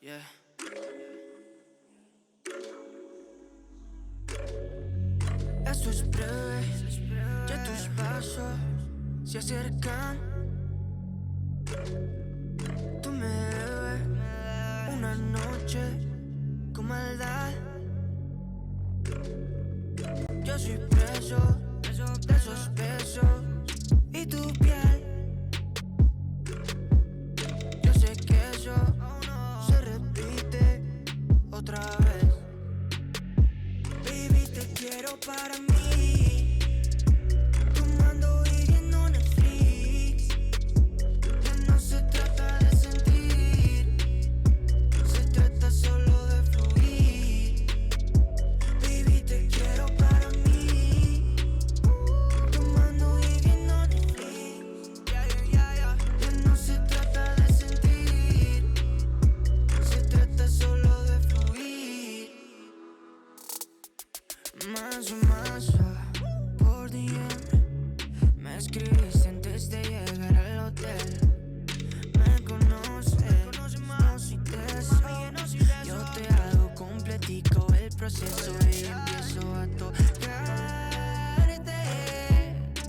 Yeah. Esto es breve, ya tus pasos se acercan. Tú me debes una noche con maldad. Yo soy preso de esos besos y tu piel. Yo sé que eso se repite otra vez. Baby, te quiero para mí, tomando y viendo Netflix. Ya no se trata de sentir, se trata solo de fluir. Baby, te quiero para mí, tomando y viendo Netflix. Ya no se trata de sentir, se trata solo de fluir. Más o más por DM me escribiste antes de llegar al hotel. Me conoces, no soy de eso. Yo te hago completico el proceso y empiezo a tocarte.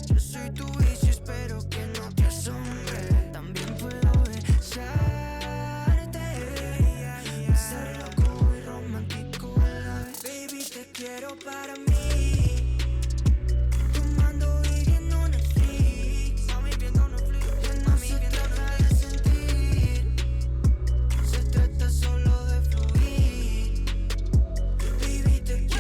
Yo soy tu vicio, espero que no te asombre. También puedo besarte, ser loco y romántico a la vez. Baby, te quiero para mí, tomando y viendo Netflix. Mami, viendo Netflix. Ya no se trata de sentir, se trata solo de fluir. Baby, te quiero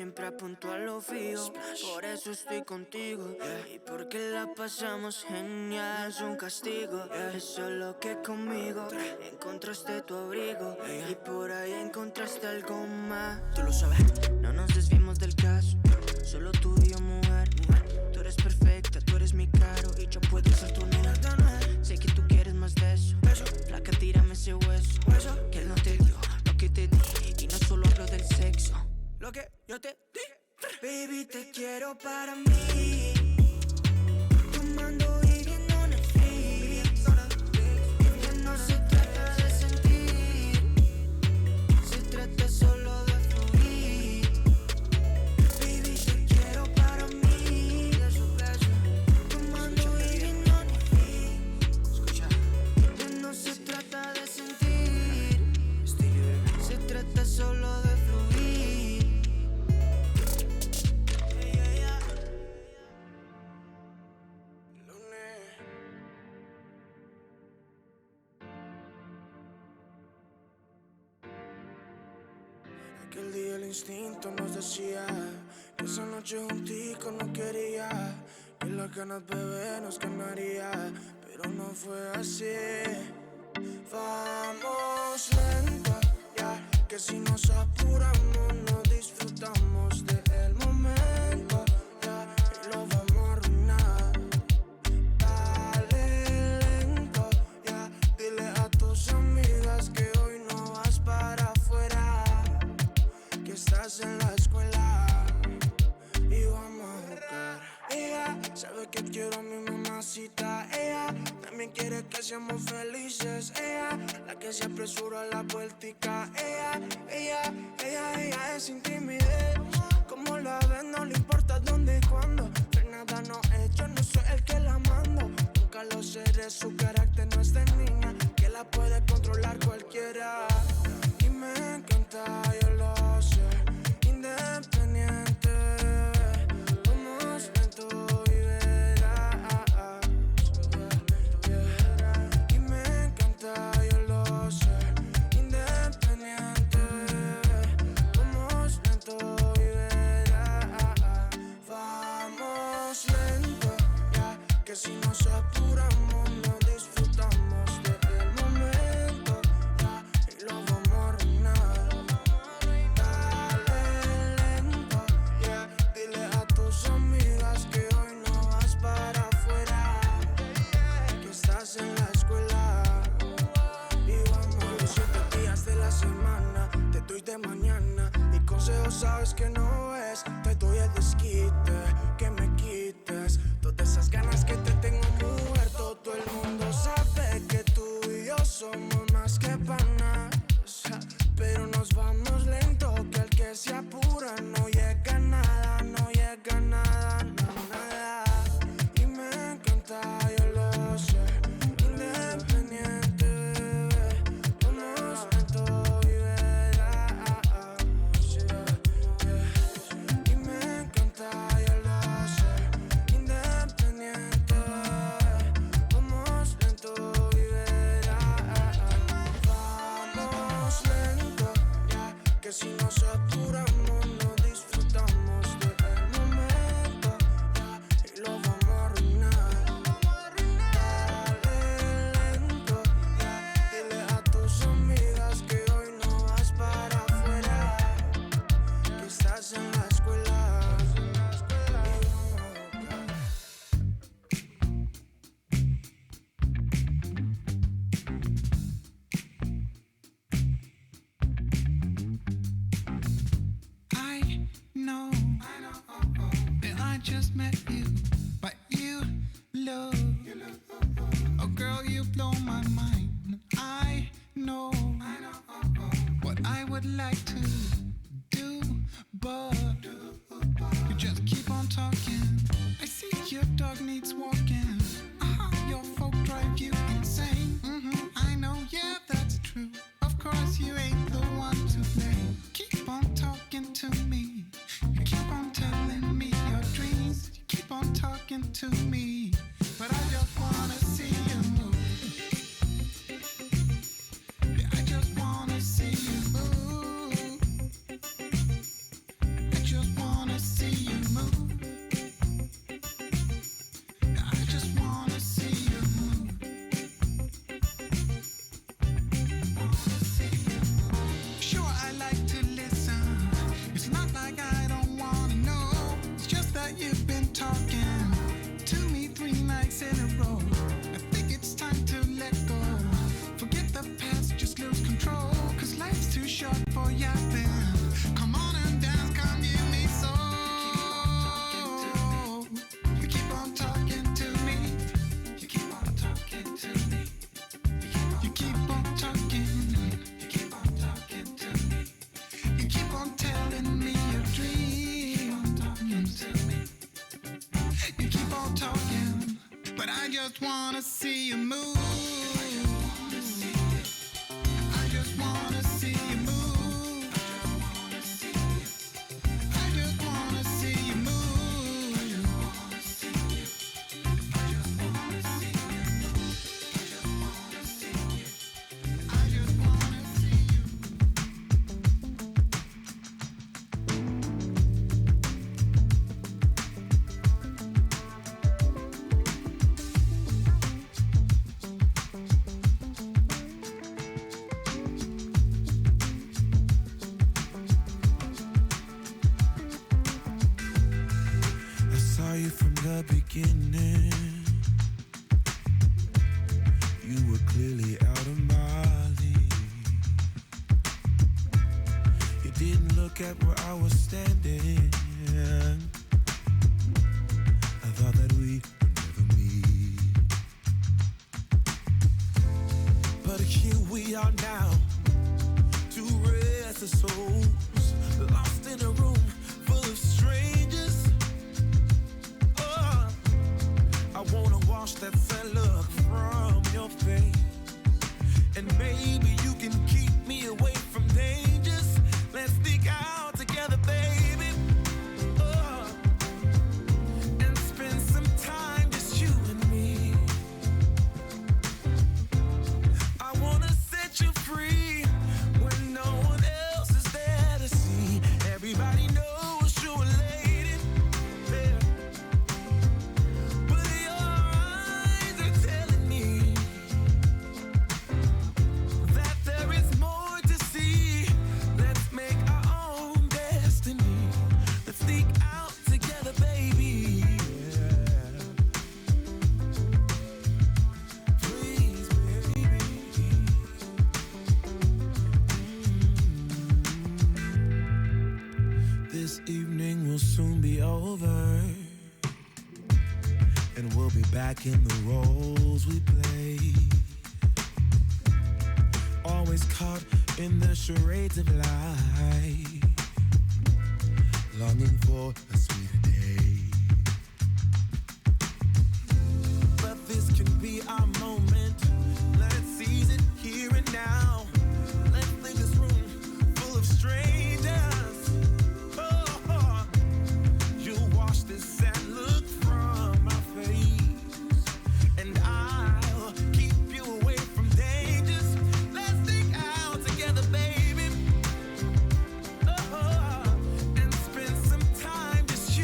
siempre apunto a lo fijo. Por eso estoy contigo, y porque la pasamos genial. Es un castigo, es solo que conmigo encontraste tu abrigo, y por ahí encontraste algo más. Tú lo sabes. No nos desviemos del caso, solo tú y yo, mujer. Tú eres perfecta, tú eres mi caro, y yo puedo ser tu nena. Sé que tú quieres más de eso. Flaca, tírame ese hueso que él no te dio, lo que te di. Y no solo hablo del sexo, lo que yo te di. Baby, te quiero para mí, tomando y viendo Netflix. Ya no se trata de sentir, se trata solo de fluir. Baby, te quiero para mí, tomando y viendo Netflix. Ya no se trata de sentir, se trata solo de fluir. Aquel día el instinto nos decía que esa noche juntico no quería, que las ganas, bebé, nos ganaría, pero no fue así. Vamos lento, ya, que si nos apuramos no disfrutamos del momento, ya, y lo vamos a arruinar. Dale lento, ya, dile a tus amigas que hoy no vas para afuera, que estás en la escuela y vamos a jugar. Ella sabe que quiero a mi mamacita. Ella también quiere que seamos felices. Ella, la que se apresura a la vueltica. Ella es sin timidez. Como la ves, no le importa dónde y cuándo. De nada no he hecho, no soy el que la mando. Nunca lo seré, su carácter no es de niña, que la puede controlar cualquiera. Y me encanta, yo lo sé, independiente. Vamos lento y verás. Y me encanta, yo lo sé, independiente. Vamos lento y verás. Vamos lento, ya, que si nos apuramos no disfrutamos del momento, ya, y lo vamos a arruinar. Dale lento, ya, dile a tus amigas que hoy no vas para afuera, que estás en la escuela y vamos. Los 7 días de la semana te doy de mañana, y consejos sabes que no es. Te doy el desquite, que me quites todas esas ganas que te tengo, mujer. Todo el mundo sabe que tú y yo somos más que panas, pero nos vamos lento, que el que se apura no llega a nada, no llega a nada, nada. Y me encanta, yo lo sé, independiente, bebé. Vamos lento y verás. Y me encanta, yo lo sé, independiente, vamos lento y verás. Vamos lento, ya, que si nos apuramos no disfrutamos del momento, ya, y lo vamos a arruinar. Dale lento, ya, dile a tus amigas que hoy no vas para afuera, que estás en la escuela y vamos a jugar. I know that I just met you, but you look, oh girl, you blow my mind. I know what I would like to do, but you just keep on talking. I see your dog needs walking. Your folk drive you insane. I know, yeah, that's true. Of course, you ain't the one to blame. Keep on talking to me. You keep on telling me your dreams. You keep on talking to me, but I just wanna see you move. Yeah, I just wanna see you move. I just wanna just wanna see you move. I just wanna see you move. I just wanna see you move. From the beginning, you were clearly out of my league. You didn't look at where I was standing. I thought that we would never meet, but here we are now, two restless souls lost in a room full of strangers. I wanna wash that sad look from your face, and maybe you can keep me away from dangers. Let's sneak out together, baby, and spend some time, just you and me. I wanna set you free when no one else is there to see. Everybody knows you're a lady, yeah. But your eyes are telling me that there is more to see. Let's make our own destiny. Let's sneak out together, baby. Yeah. Please, baby. This evening will soon be over, and we'll be back in the roles we played. Always caught in the charades of life, longing for a sweeter day. But this can be our moment. Let's seize it here and now. Let's leave this room full of strangers. Oh, you'll wash this sad look from my face, and I'll keep you away from dangers. Let's sneak out together, baby, and spend some time just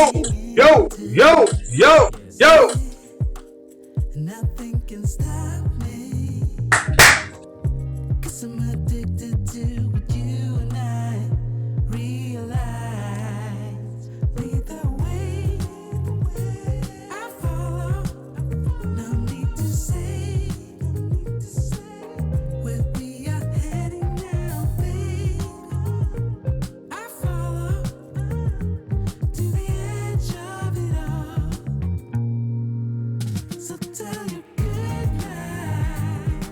Yo, yo, yo, yo. Nothing can stop me, 'cause I'm addicted to what you and I realize. Lead the way, I follow. No need to say where we are heading now, babe. I follow to the edge of it all. So tell your good night,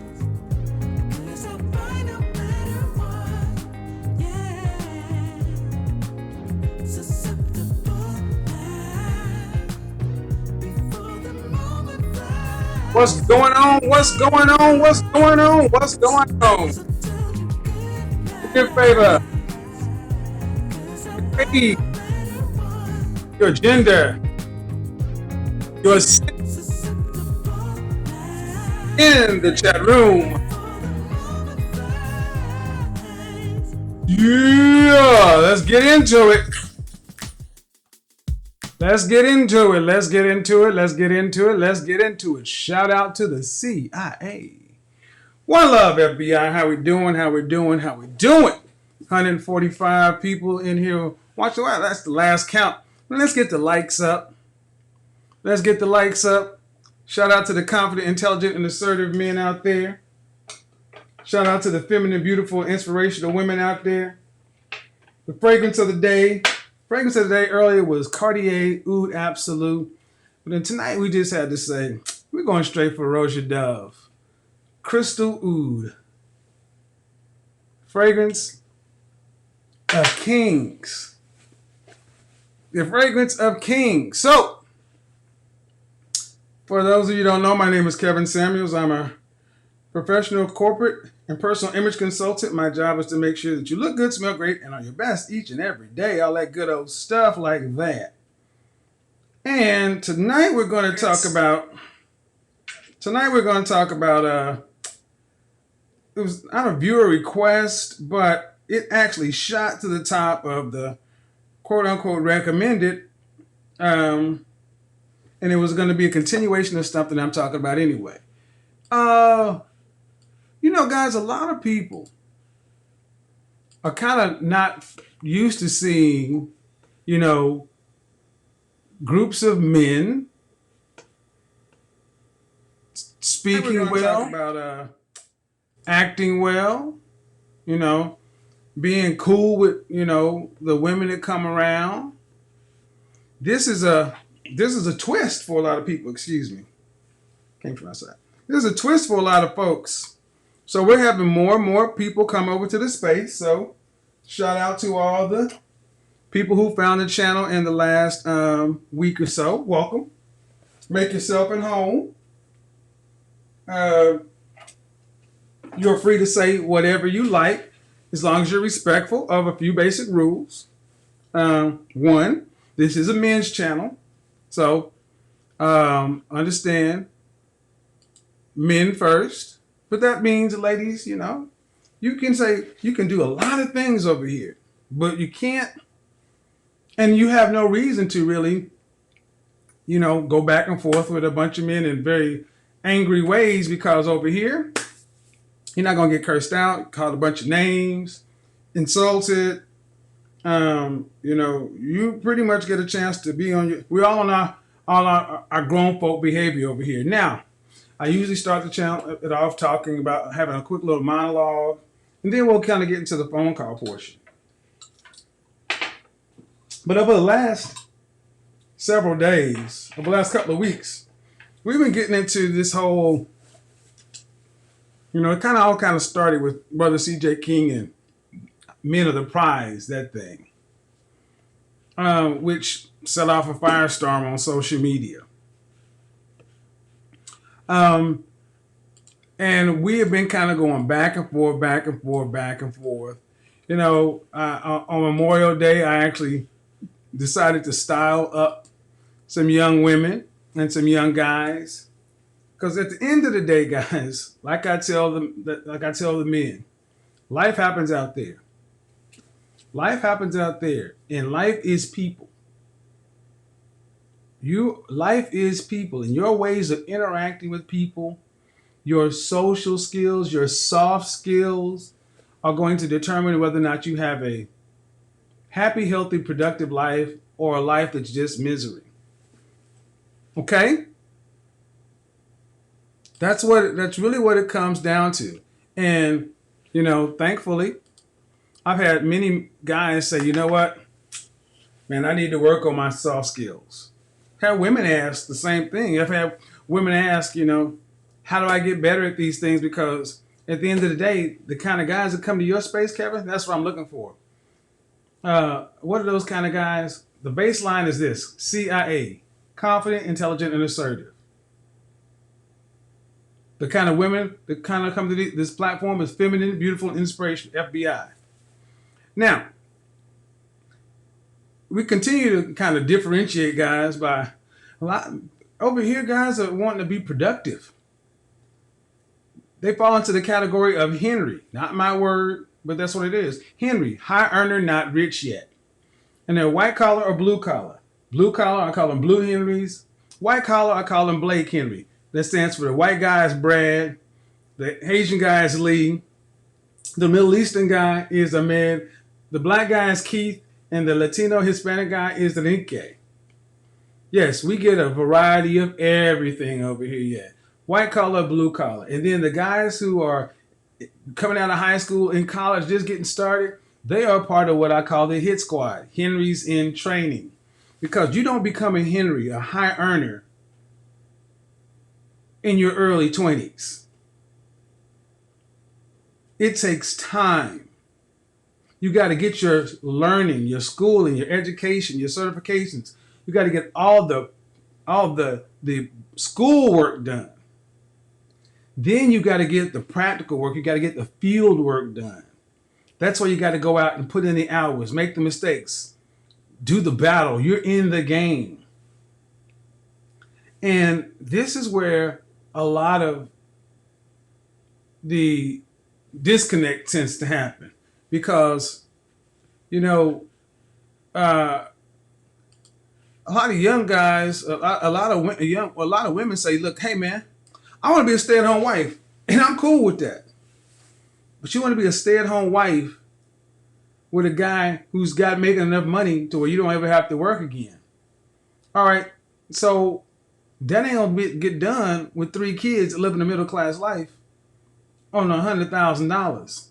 'cause I'll find no matter what. Yeah, susceptible now, before the moment flies. What's going on? What's going on? What's going on? What's going on? So tell your good Do me a favor. night, 'cause I'll find Hey, no matter what. your gender, your sex Susceptible now, in the chat room. before the moment flies. Yeah, let's get into it. Let's get into it. Let's get into it. Let's get into it. Let's get into it. Shout out to the CIA. One love, FBI. How we doing? How we doing? How we doing? 145 people in here watching. Wow, that's the last count. Let's get the likes up. Let's get the likes up. Shout out to the confident, intelligent, and assertive men out there. Shout out to the feminine, beautiful, inspirational women out there. The fragrance of the day. Fragrance of the day earlier was Cartier Oud Absolute. But then tonight we just had to say, we're going straight for Roja Dove. Crystal Oud. Fragrance of Kings. The fragrance of Kings. So, for those of you who don't know, my name is Kevin Samuels. I'm a professional corporate and personal image consultant. My job is to make sure that you look good, smell great, and are your best each and every day. All that good old stuff like that. And tonight we're going to talk about. It was not a viewer request, but it actually shot to the top of the quote unquote recommended. And it was going to be a continuation of stuff that I'm talking about anyway. You know, guys, a lot of people are kind of not used to seeing, you know, groups of men speaking well, about acting well, you know, being cool with, you know, the women that come around. This is a twist for a lot of people. Excuse me, came from outside. This is a twist for a lot of folks. So we're having more and more people come over to the space. So shout out to all the people who found the channel in the last week or so. Welcome. Make yourself at home. You're free to say whatever you like, as long as you're respectful of a few basic rules. One, this is a men's channel. So understand men first. But that means, ladies, you know, you can say you can do a lot of things over here, but you can't, and you have no reason to really, you know, go back and forth with a bunch of men in very angry ways, because over here, you're not going to get cursed out, called a bunch of names, insulted. You know, you pretty much get a chance to be on your, we're all on our grown folk behavior over here. Now, I usually start the channel it off talking about having a quick little monologue, and then we'll kind of get into the phone call portion. But over the last several days, over the last couple of weeks, we've been getting into this whole, you know, it all kind of started with Brother C.J. King and Men of the Prize, that thing, which set off a firestorm on social media. And we have been kind of going back and forth, back and forth, back and forth. You know, on Memorial Day, I actually decided to style up some young women and some young guys. Because at the end of the day, guys, like I tell the men, life happens out there. Life happens out there, and life is people. Life is people, and your ways of interacting with people, your social skills, your soft skills are going to determine whether or not you have a happy, healthy, productive life or a life that's just misery. Okay? That's really what it comes down to. And, thankfully, I've had many guys say, you know what? Man, I need to work on my soft skills. Have women ask the same thing. I've had women ask, how do I get better at these things? Because at the end of the day, the kind of guys that come to your space, Kevin, that's what I'm looking for. What are those kind of guys? The baseline is this: CIA, confident, intelligent, and assertive. The kind of women that kind of come to this platform is feminine, beautiful, and inspiration, FBI. Now, we continue to kind of differentiate guys by a lot. Over here, guys are wanting to be productive. They fall into the category of Henry. Not my word, but that's what it is. Henry, high earner, not rich yet. And they're white collar or blue collar. Blue collar, I call them Blue Henrys. White collar, I call them Blake Henry. That stands for the white guy is Brad, the Asian guy is Lee, the Middle Eastern guy is Ahmed, the black guy is Keith, and the Latino Hispanic guy is Enrique. Yes, we get a variety of everything over here yet. White collar, blue collar. And then the guys who are coming out of high school and college, just getting started, they are part of what I call the hit squad, Henrys in training. Because you don't become a Henry, a high earner, in your early 20s. It takes time. You got to get your learning, your schooling, your education, your certifications. You got to get all the schoolwork done. Then you got to get the practical work. You got to get the field work done. That's why you got to go out and put in the hours, make the mistakes, do the battle. You're in the game. And this is where a lot of the disconnect tends to happen, because a lot of young guys, a lot of women say, look, hey man, I want to be a stay-at-home wife, and I'm cool with that. But you want to be a stay-at-home wife with a guy who's got making enough money to where you don't ever have to work again. All right, so that ain't gonna get done with 3 kids living a middle-class life on $100,000.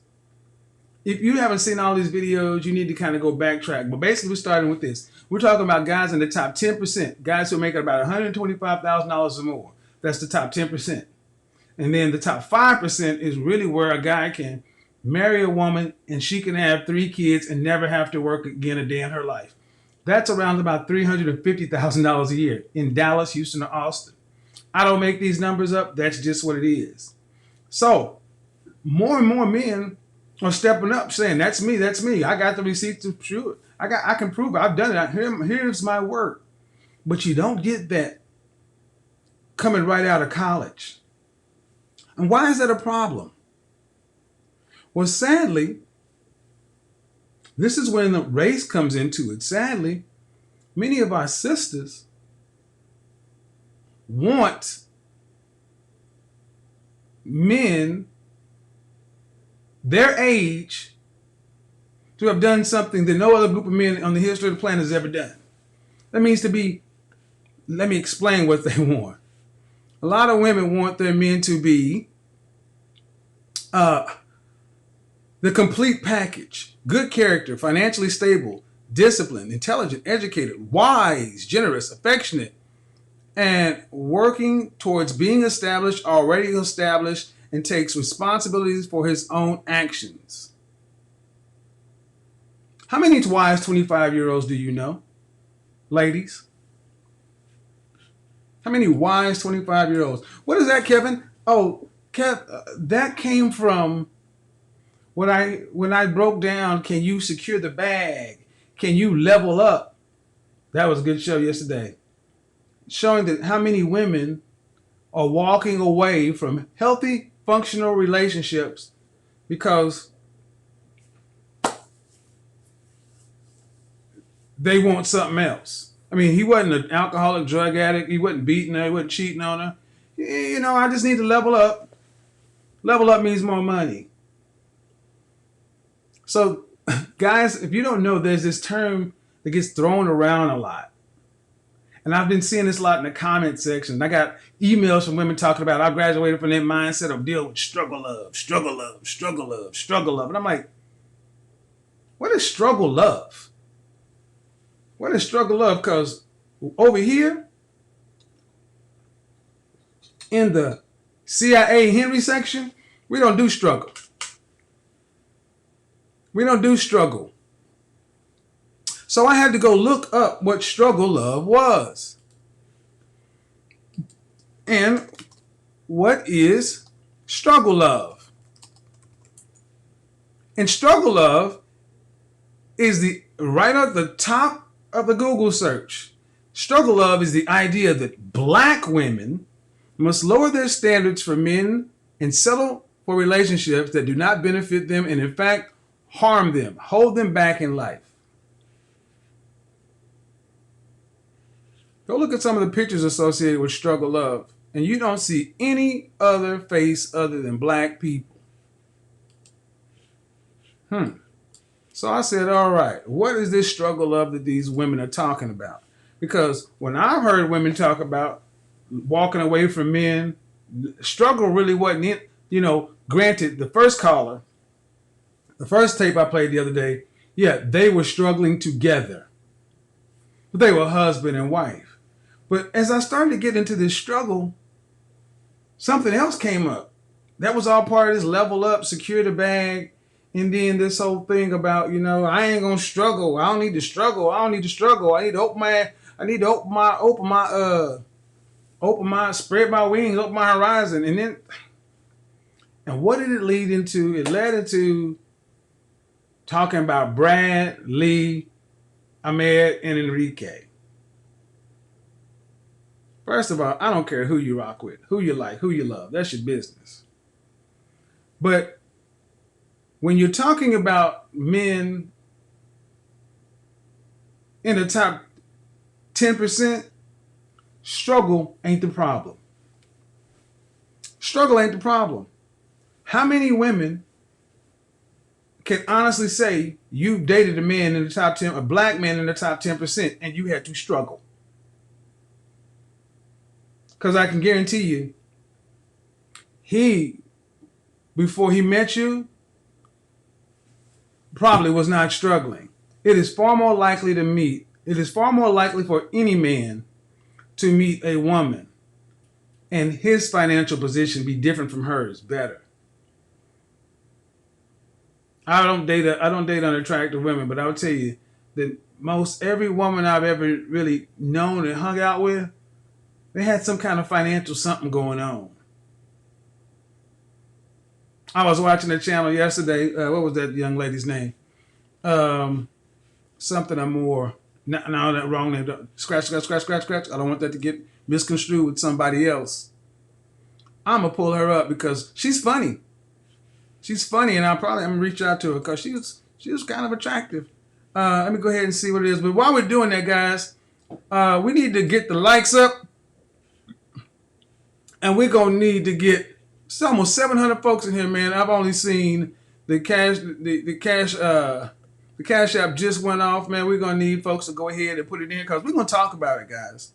If you haven't seen all these videos, you need to kind of go backtrack. But basically, we're starting with this. We're talking about guys in the top 10%, guys who are making about $125,000 or more. That's the top 10%. And then the top 5% is really where a guy can marry a woman and she can have 3 kids and never have to work again a day in her life. That's around about $350,000 a year in Dallas, Houston, or Austin. I don't make these numbers up. That's just what it is. So more and more men are stepping up saying, that's me. I got the receipts to prove it. I can prove it. I've done it. Here's my work. But you don't get that coming right out of college. And why is that a problem? Well, sadly, this is when the race comes into it. Sadly, many of our sisters want men their age to have done something that no other group of men on the history of the planet has ever done. That means let me explain what they want. A lot of women want their men to be the complete package: good character, financially stable, disciplined, intelligent, educated, wise, generous, affectionate, and working towards being already established, and takes responsibilities for his own actions. How many wise 25-year-olds do you know, ladies? How many wise 25-year-olds? What is that, Kevin? Oh, that came from when I broke down, can you secure the bag? Can you level up? That was a good show yesterday. Showing that how many women are walking away from healthy, functional relationships because they want something else. I mean, he wasn't an alcoholic, drug addict. He wasn't beating her. He wasn't cheating on her. You know, I just need to level up. Level up means more money. So, guys, if you don't know, there's this term that gets thrown around a lot. And I've been seeing this a lot in the comment section. I got emails from women talking about, I graduated from that mindset of dealing with struggle love, struggle love, struggle love, struggle love. And I'm like, what is struggle love? What is struggle love? Because over here in the CIA Henry section, we don't do struggle. We don't do struggle. So I had to go look up what struggle love was. And what is struggle love? And struggle love is the right at the top of the Google search. Struggle love is the idea that black women must lower their standards for men and settle for relationships that do not benefit them and in fact harm them, hold them back in life. Go look at some of the pictures associated with struggle love, and you don't see any other face other than black people. So I said, all right, what is this struggle love that these women are talking about? Because when I've heard women talk about walking away from men, struggle really wasn't it. You know, granted, the first caller, the first tape I played the other day, yeah, they were struggling together. But they were husband and wife. But as I started to get into this struggle, something else came up. That was all part of this level up, secure the bag, and then this whole thing about, you know, I ain't gonna struggle. I don't need to struggle. I don't need to struggle. I need to spread my wings, open my horizon. And what did it lead into? It led into talking about Brad, Lee, Ahmed, and Enrique. First of all, I don't care who you rock with, who you like, who you love. That's your business. But when you're talking about men in the top 10%, struggle ain't the problem. Struggle ain't the problem. How many women can honestly say you've dated a man in the top 10, a black man in the top 10%, and you had to struggle? Because I can guarantee you, he, before he met you, probably was not struggling. It is far more likely for any man to meet a woman and his financial position be different from hers, better. I don't date unattractive women, but I'll tell you that most every woman I've ever really known and hung out with, they had some kind of financial something going on. I was watching a channel yesterday. What was that young lady's name? Something Amore. No, that wrong name. Scratch. I don't want that to get misconstrued with somebody else. I'm going to pull her up because she's funny. She's funny, and I'm going to reach out to her because she was kind of attractive. Let me go ahead and see what it is. But while we're doing that, guys, we need to get the likes up. And we're going to need to get almost 700 folks in here, man. I've only seen the cash app just went off, man. We're going to need folks to go ahead and put it in because we're going to talk about it, guys.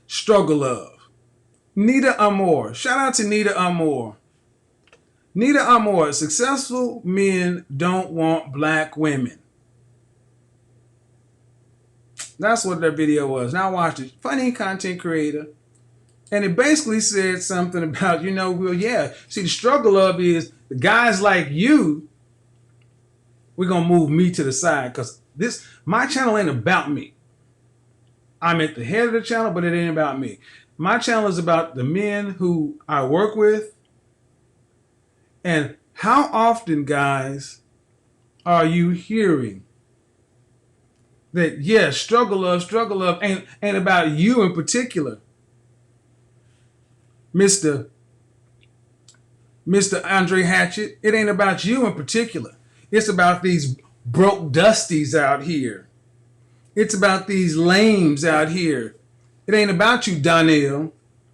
Struggle love. Nita Amore. Shout out to Nita Amore. Nita Amore. Successful men don't want black women. That's what that video was. Now watch it. Funny content creator. And it basically said something about, see, the struggle of is the guys like you, we're going to move me to the side because my channel ain't about me. I'm at the head of the channel, but it ain't about me. My channel is about the men who I work with. And how often, guys, are you hearing that, yes, struggle love ain't about you in particular? Mr. Andre Hatchett, it ain't about you in particular. It's about these broke dusties out here. It's about these lames out here. It ain't about you, Donnell.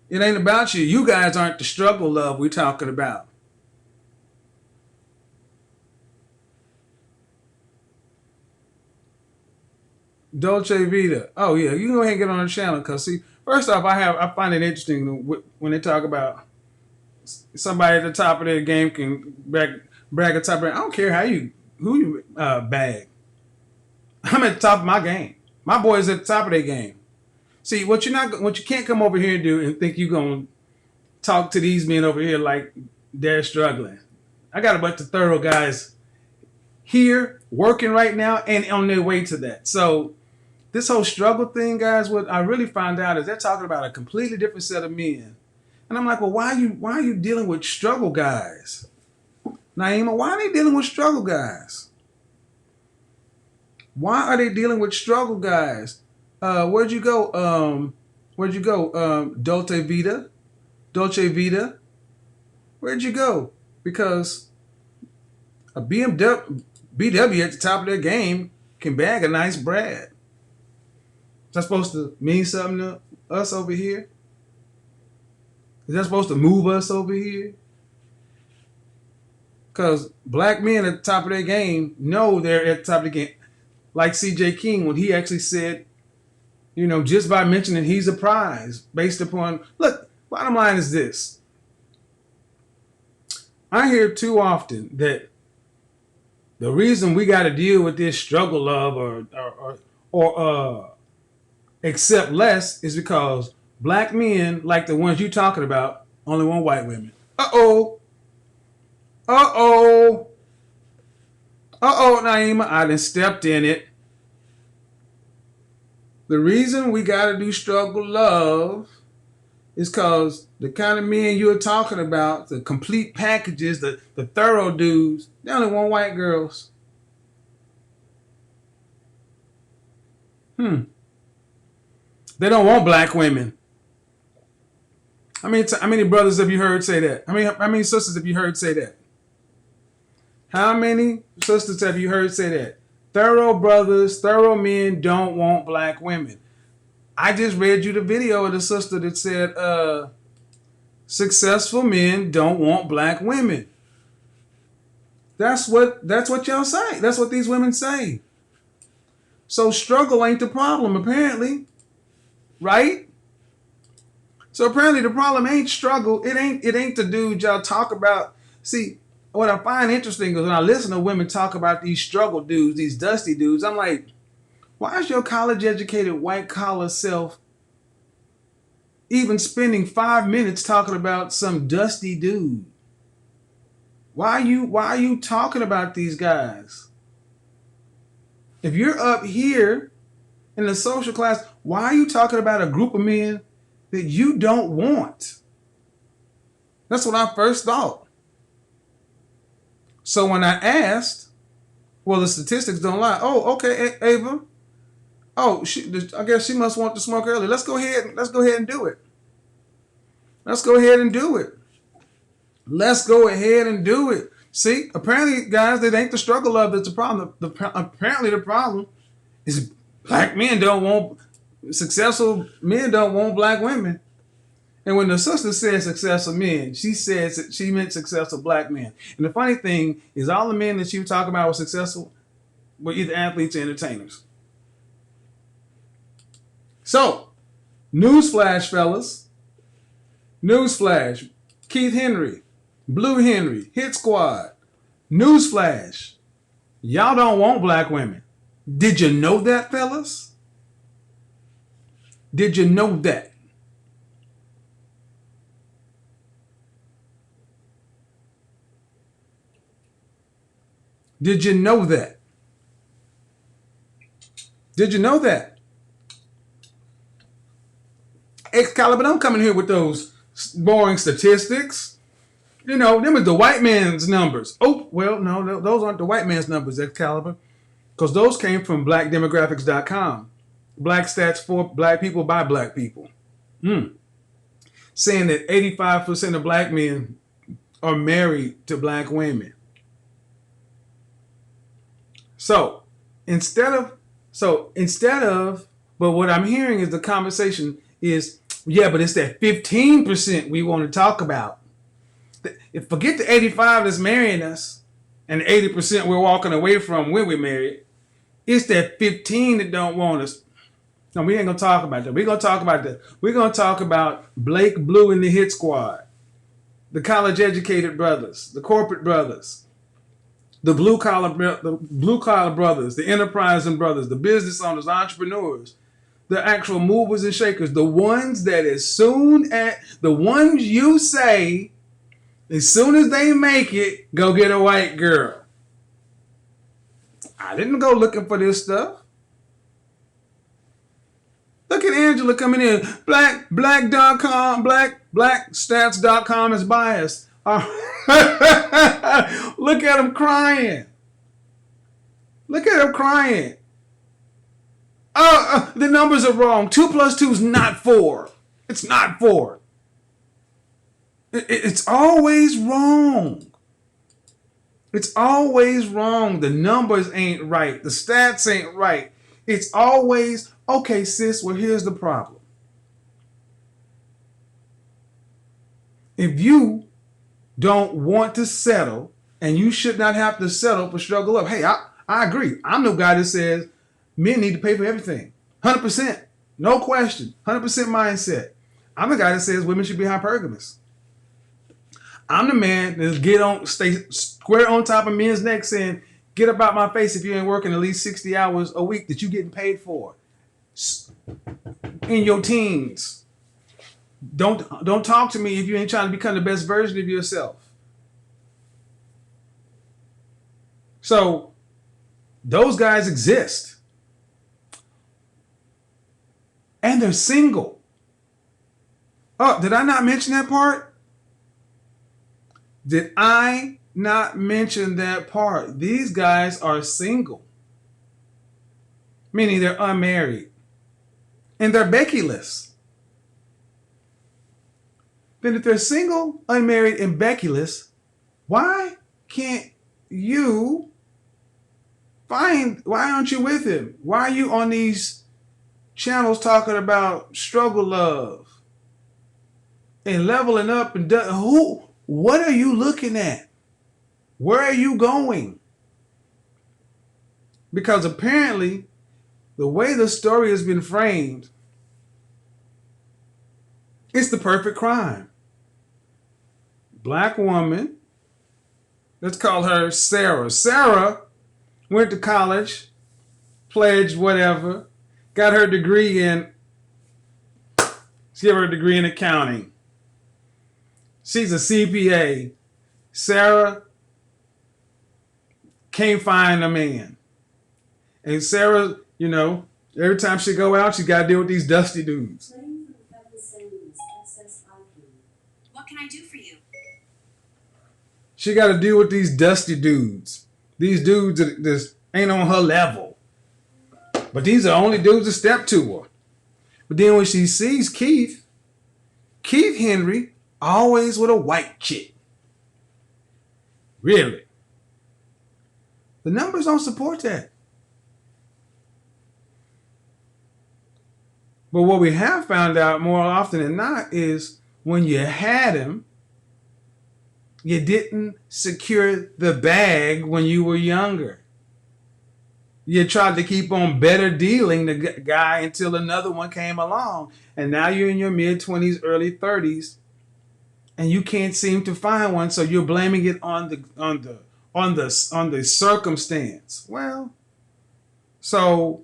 It ain't about you. You guys aren't the struggle love we're talking about. Dolce Vita. Oh yeah, you can go ahead and get on the channel because see, first off, I find it interesting when they talk about somebody at the top of their game can brag at the top of their. I don't care who you bag. I'm at the top of my game. My boys at the top of their game. See what you can't come over here and do and think you're gonna talk to these men over here like they're struggling. I got a bunch of thorough guys here working right now and on their way to that. So this whole struggle thing, guys, what I really found out is they're talking about a completely different set of men. And I'm like, well, why are you dealing with struggle guys? Naima, why are they dealing with struggle guys? Why are they dealing with struggle guys? Where'd you go? Dolce Vita? Dolce Vita? Where'd you go? Because a BW at the top of their game can bag a nice Brad. Is that supposed to mean something to us over here? Is that supposed to move us over here? Because black men at the top of their game know they're at the top of the game. Like CJ King, when he actually said, just by mentioning he's a prize based upon, look, bottom line is this. I hear too often that the reason we got to deal with this struggle love or accept less is because black men, like the ones you talking about, only want white women. Uh-oh, Naima, I done stepped in it. The reason we got to do struggle love is because the kind of men you're talking about, the complete packages, the thorough dudes, they only want white girls. They don't want black women. How many brothers have you heard say that? How many sisters have you heard say that? How many sisters have you heard say that? Thorough brothers, thorough men don't want black women. I just read you the video of the sister that said, successful men don't want black women. That's what y'all say. That's what these women say. So struggle ain't the problem, apparently. Right? So apparently the problem ain't struggle. It ain't the dude y'all talk about. See, what I find interesting is when I listen to women talk about these struggle dudes, these dusty dudes, I'm like, why is your college-educated white-collar self even spending 5 minutes talking about some dusty dude? Why are you talking about these guys? If you're up here in the social class, why are you talking about a group of men that you don't want? That's what I first thought. So when I asked, well, the statistics don't lie. Oh, okay, Ava. Oh, I guess she must want to smoke early. Let's go ahead and do it. Let's go ahead and do it. See, apparently, guys, it ain't the struggle love that's the problem. Apparently, the problem is successful men don't want black women. And when the sister said successful men, she meant successful black men. And the funny thing is all the men that she was talking about were successful were either athletes or entertainers. So, newsflash, fellas. Newsflash. Keith Henry, Blue Henry, Hit Squad. Newsflash. Y'all don't want black women. Did you know that, fellas? Did you know that? Did you know that? Did you know that? Excalibur, don't come in here with those boring statistics. Them are the white man's numbers. Oh, well, no, those aren't the white man's numbers, Excalibur. Because those came from blackdemographics.com. Black stats for black people by black people. Saying that 85% of black men are married to black women. So, instead of So but what I'm hearing is the conversation is, yeah, but it's that 15% we want to talk about. Forget the 85 that's marrying us and the 80% we're walking away from when we're married. It's that 15 that don't want us. No, we ain't gonna talk about that. We're gonna talk about Blake Blue and the Hit Squad, the college educated brothers, the corporate brothers, the blue collar brothers, the enterprising brothers, the business owners, entrepreneurs, the actual movers and shakers, the ones that the ones you say, as soon as they make it, go get a white girl. I didn't go looking for this stuff. Look at Angela coming in. Blackstats.com is biased. Look at him crying. Oh, the numbers are wrong. 2 + 2 is not 4. It's not 4. It's always wrong. It's always wrong. The numbers ain't right. The stats ain't right. It's always, okay, sis, well, here's the problem. If you don't want to settle, and you should not have to settle for struggle up. Hey, I agree. I'm the guy that says men need to pay for everything. 100%. No question. 100% mindset. I'm the guy that says women should be hypergamous. I'm the man that stay square on top of men's neck saying, get up out my face if you ain't working at least 60 hours a week that you getting paid for. In your teens. Don't talk to me if you ain't trying to become the best version of yourself. So those guys exist. And they're single. Oh, did I not mention that part? Did I not mention that part? These guys are single. Meaning they're unmarried. And they're Becky-less. Then if they're single, unmarried, and Becky-less, why can't you why aren't you with him? Why are you on these channels talking about struggle love and leveling up and what are you looking at? Where are you going? Because apparently the way the story has been framed, it's the perfect crime. Black woman, let's call her Sarah. Sarah went to college, pledged whatever, got her degree in, she got her degree in accounting. She's a CPA. Sarah can't find a man. And Sarah, every time she go out, she got to deal with these dusty dudes. What can I do for you? She got to deal with these dusty dudes. These dudes that just ain't on her level. But these are only dudes that step to her. But then when she sees Keith Henry, always with a white chick. Really? The numbers don't support that. But what we have found out more often than not is when you had him, you didn't secure the bag when you were younger. You tried to keep on better dealing the guy until another one came along. And now you're in your mid-20s, early 30s, and you can't seem to find one, so you're blaming it on the circumstance. Well, so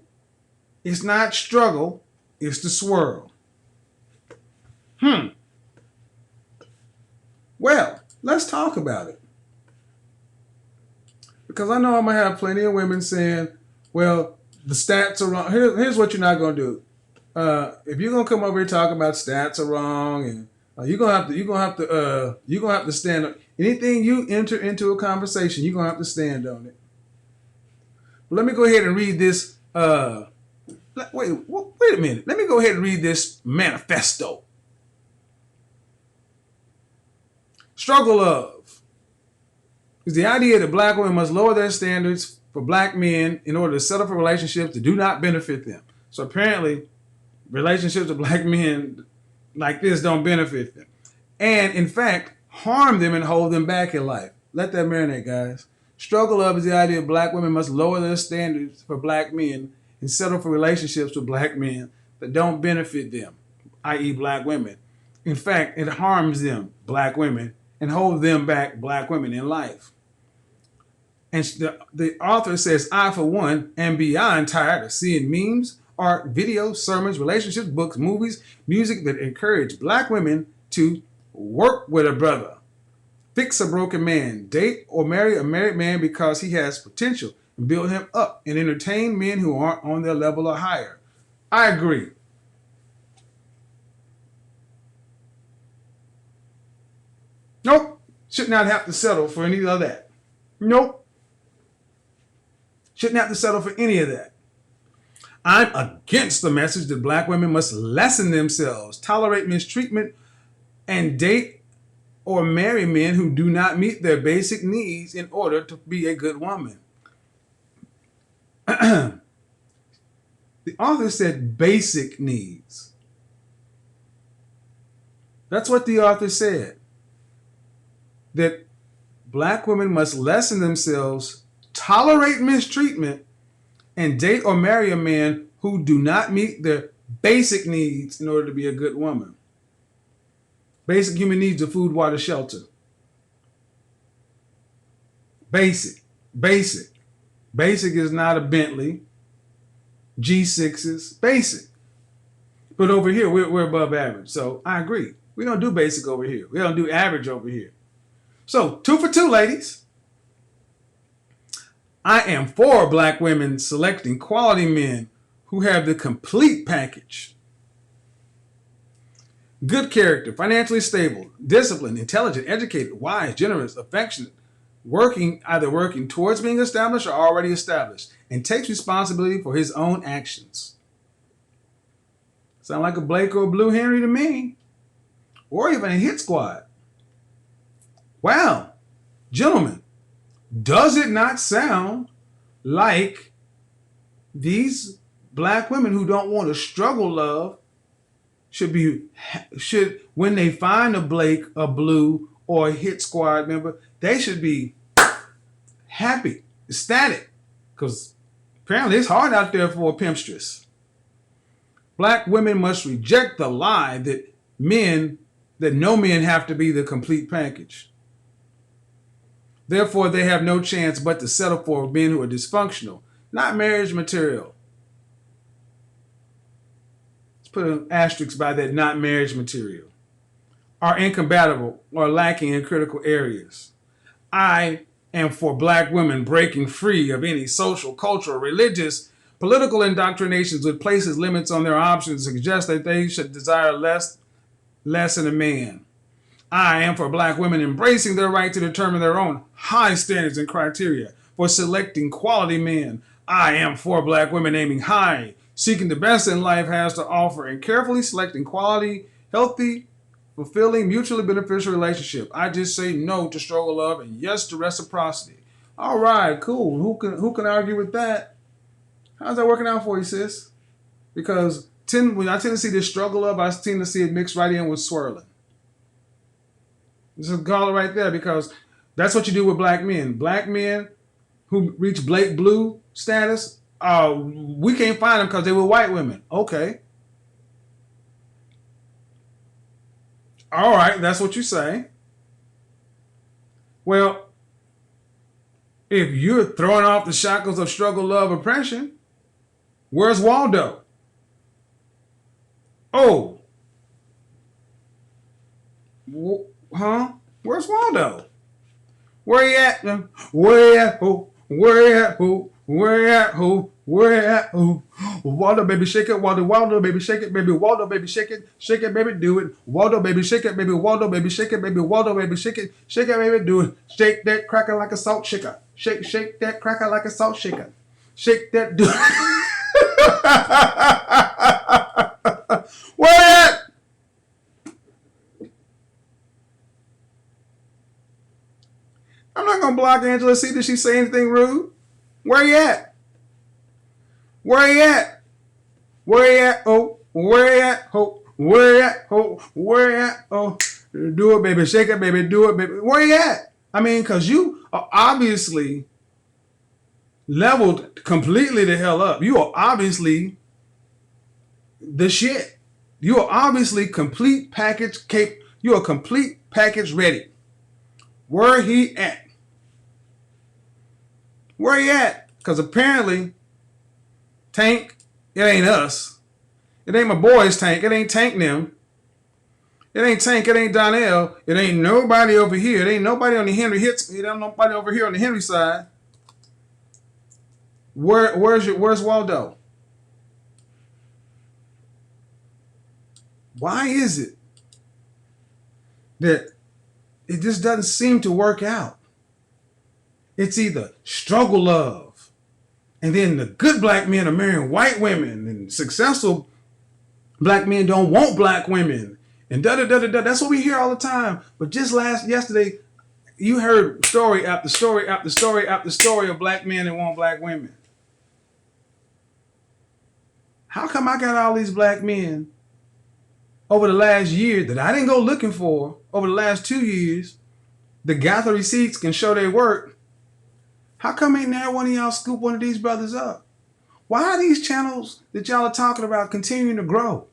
it's not struggle, it's the swirl. Well, let's talk about it. Because I know I'm going to have plenty of women saying, well, the stats are wrong. Here's what you're not going to do. If you're going to come over here talking about stats are wrong, and you're going to have to stand on anything you enter into a conversation, you're going to have to stand on it. But let me go ahead and read this. Wait a minute. Let me go ahead and read this manifesto. Struggle of is the idea that black women must lower their standards for black men in order to settle for relationships that do not benefit them. So apparently, relationships with black men like this don't benefit them. And in fact, harm them and hold them back in life. Let that marinate, guys. Struggle love is the idea black women must lower their standards for black men and settle for relationships with black men that don't benefit them, i.e. black women. In fact, it harms them, black women, and hold them back, black women, in life. And the author says, I, for one, am beyond tired of seeing memes, art, videos, sermons, relationships, books, movies, music that encourage black women to work with a brother, fix a broken man, date or marry a married man because he has potential, and build him up, and entertain men who aren't on their level or higher. I agree. Nope. Should not have to settle for any of that. Nope. Shouldn't have to settle for any of that. I'm against the message that black women must lessen themselves, tolerate mistreatment, and date or marry men who do not meet their basic needs in order to be a good woman. The author said basic needs. That's what the author said. That black women must lessen themselves, tolerate mistreatment, and date or marry a man who do not meet their basic needs in order to be a good woman. Basic human needs of food, water, shelter. Basic. Basic. Basic is not a Bentley. G6s. Basic. But over here, we're above average. So I agree. We don't do basic over here. We don't do average over here. So 2 for 2, ladies. I am for black women selecting quality men who have the complete package. Good character, financially stable, disciplined, intelligent, educated, wise, generous, affectionate, either working towards being established or already established, and takes responsibility for his own actions. Sound like a Blake or a Blue Henry to me. Or even a hit squad. Wow, gentlemen, does it not sound like these black women who don't want to struggle love should, when they find a Blake, a Blue, or a hit squad member, they should be happy, ecstatic, because apparently it's hard out there for a pimpstress. Black women must reject the lie that no men have to be the complete package. Therefore, they have no chance but to settle for men who are dysfunctional, not marriage material. Let's put an asterisk by that, not marriage material. Are incompatible or lacking in critical areas. I am for black women breaking free of any social, cultural, religious, political indoctrinations that places limits on their options and suggests that they should desire less in a man. I am for black women embracing their right to determine their own high standards and criteria for selecting quality men. I am for black women aiming high, seeking the best in life has to offer, and carefully selecting quality, healthy, fulfilling, mutually beneficial relationship. I just say no to struggle love and yes to reciprocity. All right, cool. Who can argue with that? How's that working out for you, sis? Because when I tend to see this struggle love, I tend to see it mixed right in with swirling. Just call it right there, because that's what you do with black men. Black men who reach Blake Blue status, we can't find them because they were white women. Okay. All right, that's what you say. Well, if you're throwing off the shackles of struggle, love, oppression, where's Waldo? Oh. Huh? Where's Waldo? Where he at? Where at? Who? Where at? Who? Where at? Who? Where at? Who? Waldo, baby, shake it. Waldo, baby, shake it, baby. Waldo, baby, shake it. Shake it, baby, do it. Waldo, baby, shake it, baby. Waldo, baby, shake it, baby. Waldo, baby, shake it. Shake it, baby, do it. Shake that cracker like a salt shaker. Shake that cracker like a salt shaker. Shake that, do it. Where at? I'm not going to block Angela. See, did she say anything rude? Where you at? Where you at? Where you at? Oh, where you at? Oh, where you at? Oh, where you at? Oh, do it, baby. Shake it, baby. Do it, baby. Where you at? I mean, because you are obviously leveled completely the hell up. You are obviously the shit. You are obviously complete package you are complete package ready. Where he at? Where he at? Because apparently, Tank, it ain't us. It ain't my boys Tank. It ain't Tank them. It ain't Tank. It ain't Donnell. It ain't nobody over here. It ain't nobody on the Henry hits. It ain't nobody over here on the Henry side. Where's Waldo? Why is it that it just doesn't seem to work out? It's either struggle love, and then the good black men are marrying white women, and successful black men don't want black women, and da da da da da. That's what we hear all the time. But just yesterday, you heard story after story after story after story of black men that want black women. How come I got all these black men over the last year that I didn't go looking for, over the last 2 years, that got the receipts, can show their work? How come ain't now one of y'all scoop one of these brothers up? Why are these channels that y'all are talking about continuing to grow?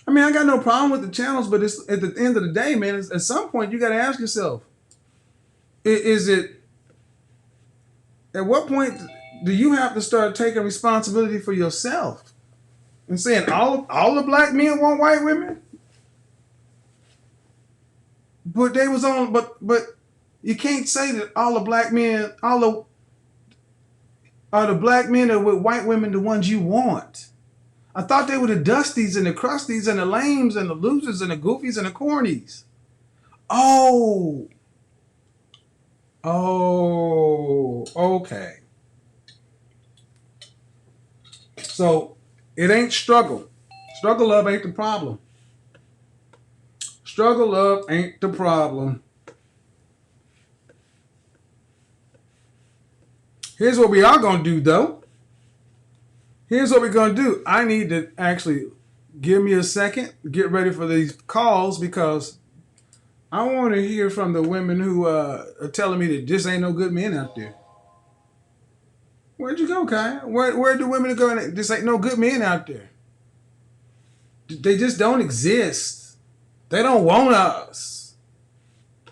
I mean, I got no problem with the channels, but it's at the end of the day, man, at some point you got to ask yourself, is it, at what point do you have to start taking responsibility for yourself and saying all the black men want white women? But they was on, but you can't say that all the black men, are the black men that with white women the ones you want. I thought they were the dusties and the crusties and the lames and the losers and the goofies and the cornies. Oh, okay. So it ain't struggle. Struggle love ain't the problem. Struggle love ain't the problem. Here's what we are going to do, though. Here's what we're going to do. I need to actually give me a second, get ready for these calls, because I want to hear from the women who are telling me that just ain't no good men out there. Where'd you go, Kaya? Where do women go? Just ain't no good men out there. They just don't exist. They don't want us.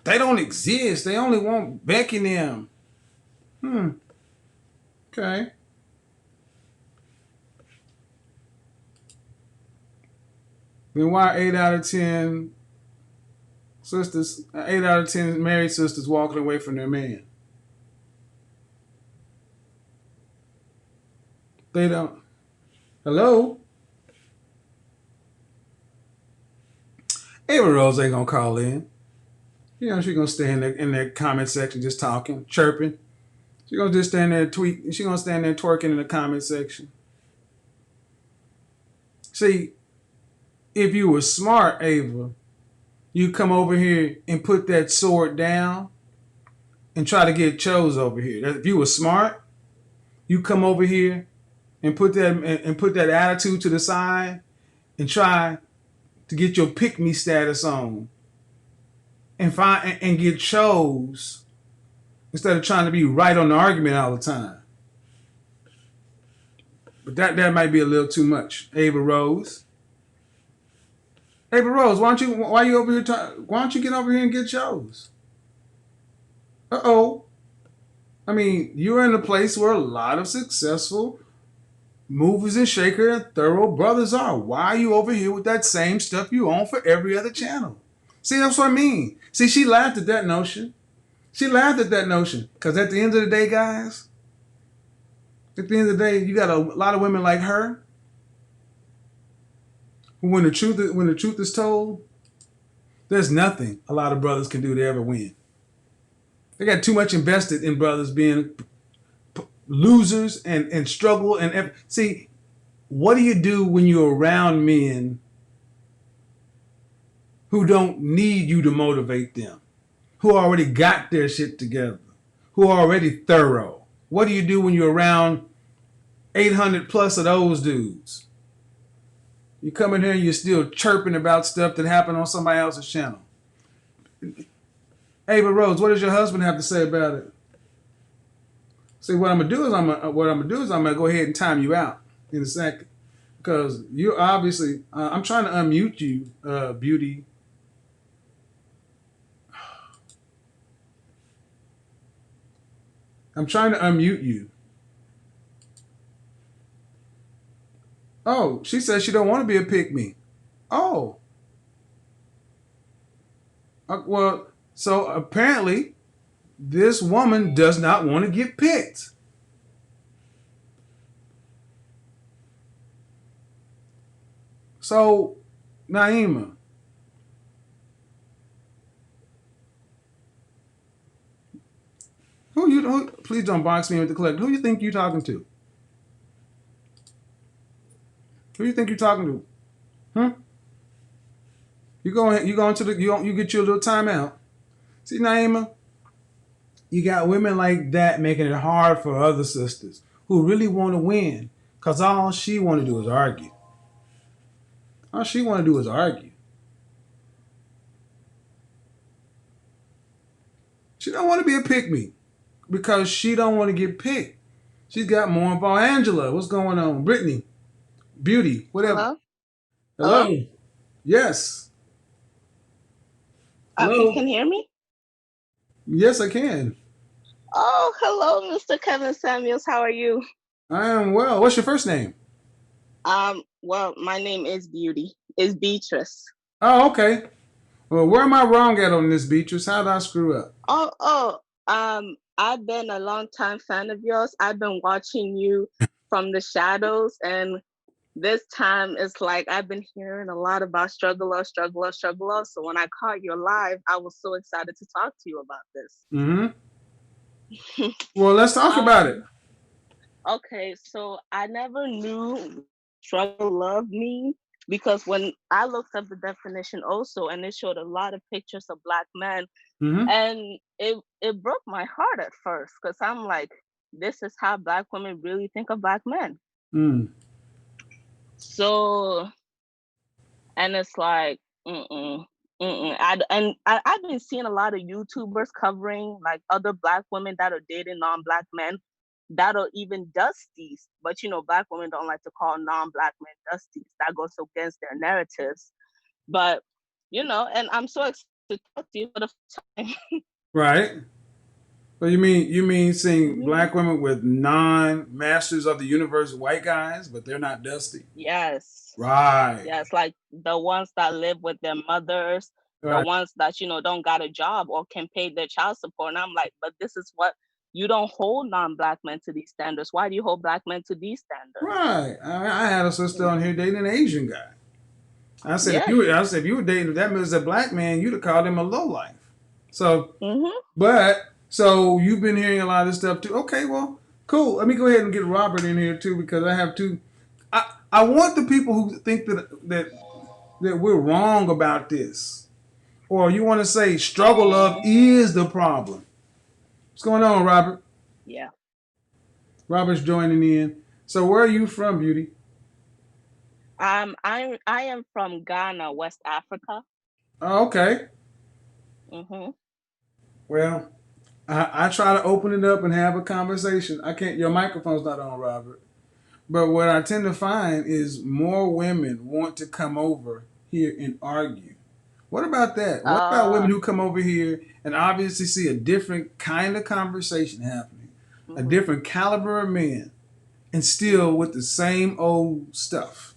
They don't exist. They only want Becky and them. Okay. Then why 8 out of 10 sisters, 8 out of 10 married sisters walking away from their man? They don't. Hello? Ava Rose ain't gonna call in. You know, she's gonna stay in that comment section just talking, chirping. She's gonna just stand there tweet. She's gonna stand there twerking in the comment section. See, if you were smart, Ava, you come over here and put that sword down and try to get chose over here. If you were smart, you come over here and put that attitude to the side and try to get your pick me status on and find and get chose instead of trying to be right on the argument all the time. But that might be a little too much. Ava Rose, why don't you get over here and get chose? I mean, you're in a place where a lot of successful movers and shaker and thorough brothers are. Why are you over here with that same stuff you own for every other channel? See, that's what I mean. See, she laughed at that notion. Because at the end of the day, guys, you got a lot of women like her who, when the truth is told, there's nothing a lot of brothers can do to ever win. They got too much invested in brothers being losers and struggle see, what do you do when you're around men who don't need you to motivate them, who already got their shit together, who are already thorough? What do you do when you're around 800 plus of those dudes? You come in here and you're still chirping about stuff that happened on somebody else's channel. Ava Rose, what does your husband have to say about it? See, what I'm gonna do is I'm gonna go ahead and time you out in a second, because you're obviously. I'm trying to unmute you, Beauty. I'm trying to unmute you. Oh, she says she don't want to be a pick me. Oh, well, so apparently this woman does not want to get picked. So, Naima, please don't box me with the clip. Who you think you talking to? Who you think you're talking to? Huh? You get your little timeout. See, Naima, you got women like that making it hard for other sisters who really want to win, cause all she want to do is argue. All she want to do is argue. She don't want to be a pick me because she don't want to get picked. She's got more involved. Angela, what's going on? Brittany, Beauty, whatever. Hello? Hello? Hello. Yes. You Hello. can hear me? Yes, I can. Oh, hello, Mr. Kevin Samuels. How are you? I am well. What's your first name? Well, my name is Beauty. It's Beatrice. Oh, okay. Well, where am I wrong at on this, Beatrice? How did I screw up? I've been a long time fan of yours. I've been watching you from the shadows, and this time it's like I've been hearing a lot about struggle. So when I caught you live, I was so excited to talk to you about this. Mm-hmm. Well, let's talk about it. Okay, so I never knew struggle love mean, because when I looked up the definition also, and it showed a lot of pictures of Black men, Mm-hmm. and it broke my heart at first, because I'm like, this is how Black women really think of Black men. Mm. So, and it's like, I've been seeing a lot of YouTubers covering like other Black women that are dating non-Black men that are even dusties. But Black women don't like to call non-Black men dusties. That goes against their narratives. But and I'm so excited to talk to you for the first time. Right. So you mean seeing Mhm. Black women with non-masters of the universe white guys, but they're not dusty? Yes. Right. Yes, like the ones that live with their mothers, the Right. ones that don't got a job or can pay their child support. And I'm like, but this is what you don't hold non-Black men to these standards. Why do you hold Black men to these standards? Right. I had a sister on here dating an Asian guy. Yeah. I said if you were dating that was a black man, you'd have called him a lowlife. So, Mm-hmm. so you've been hearing a lot of this stuff too. Okay, well, cool. Let me go ahead and get Robert in here too, because I have two. I want the people who think that we're wrong about this, or you want to say struggle love is the problem. What's going on, Robert? Yeah. Robert's joining in. So where are you from, Beauty? I am from Ghana, West Africa. Oh, okay. Mm-hmm. Well, I try to open it up and have a conversation. I can't. Your microphone's not on, Robert. But what I tend to find is more women want to come over here and argue. What about that? What about women who come over here and obviously see a different kind of conversation happening, a Mm-hmm. different caliber of men, and still with the same old stuff?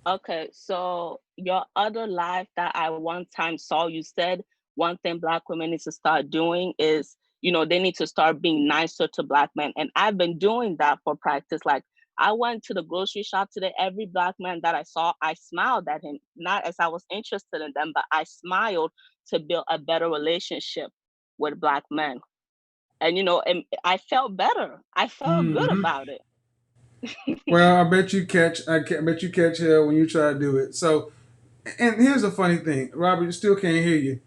Okay, so your other live that I one time saw, you said one thing Black women need to start doing is, they need to start being nicer to Black men. And I've been doing that for practice. Like, I went to the grocery shop today. Every Black man that I saw, I smiled at him, not as I was interested in them, but I smiled to build a better relationship with Black men. And and I felt better. I felt good Hmm. about it. Well, I bet you catch hell when you try to do it. So, and here's the funny thing, Robert, you still can't hear you.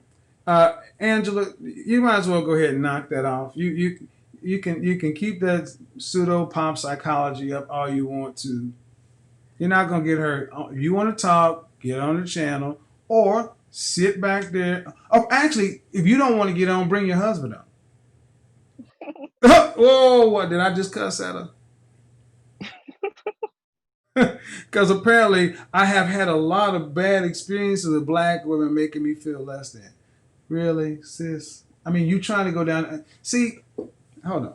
Angela, you might as well go ahead and knock that off. You can keep that pseudo pop psychology up all you want to. You're not gonna get hurt. If you want to talk, get on the channel or sit back there. Oh, actually, if you don't want to get on, bring your husband on. Whoa! What did I just cuss at her? Because apparently I have had a lot of bad experiences with black women making me feel less than. Really, sis? I mean, you trying to go down. See, hold on.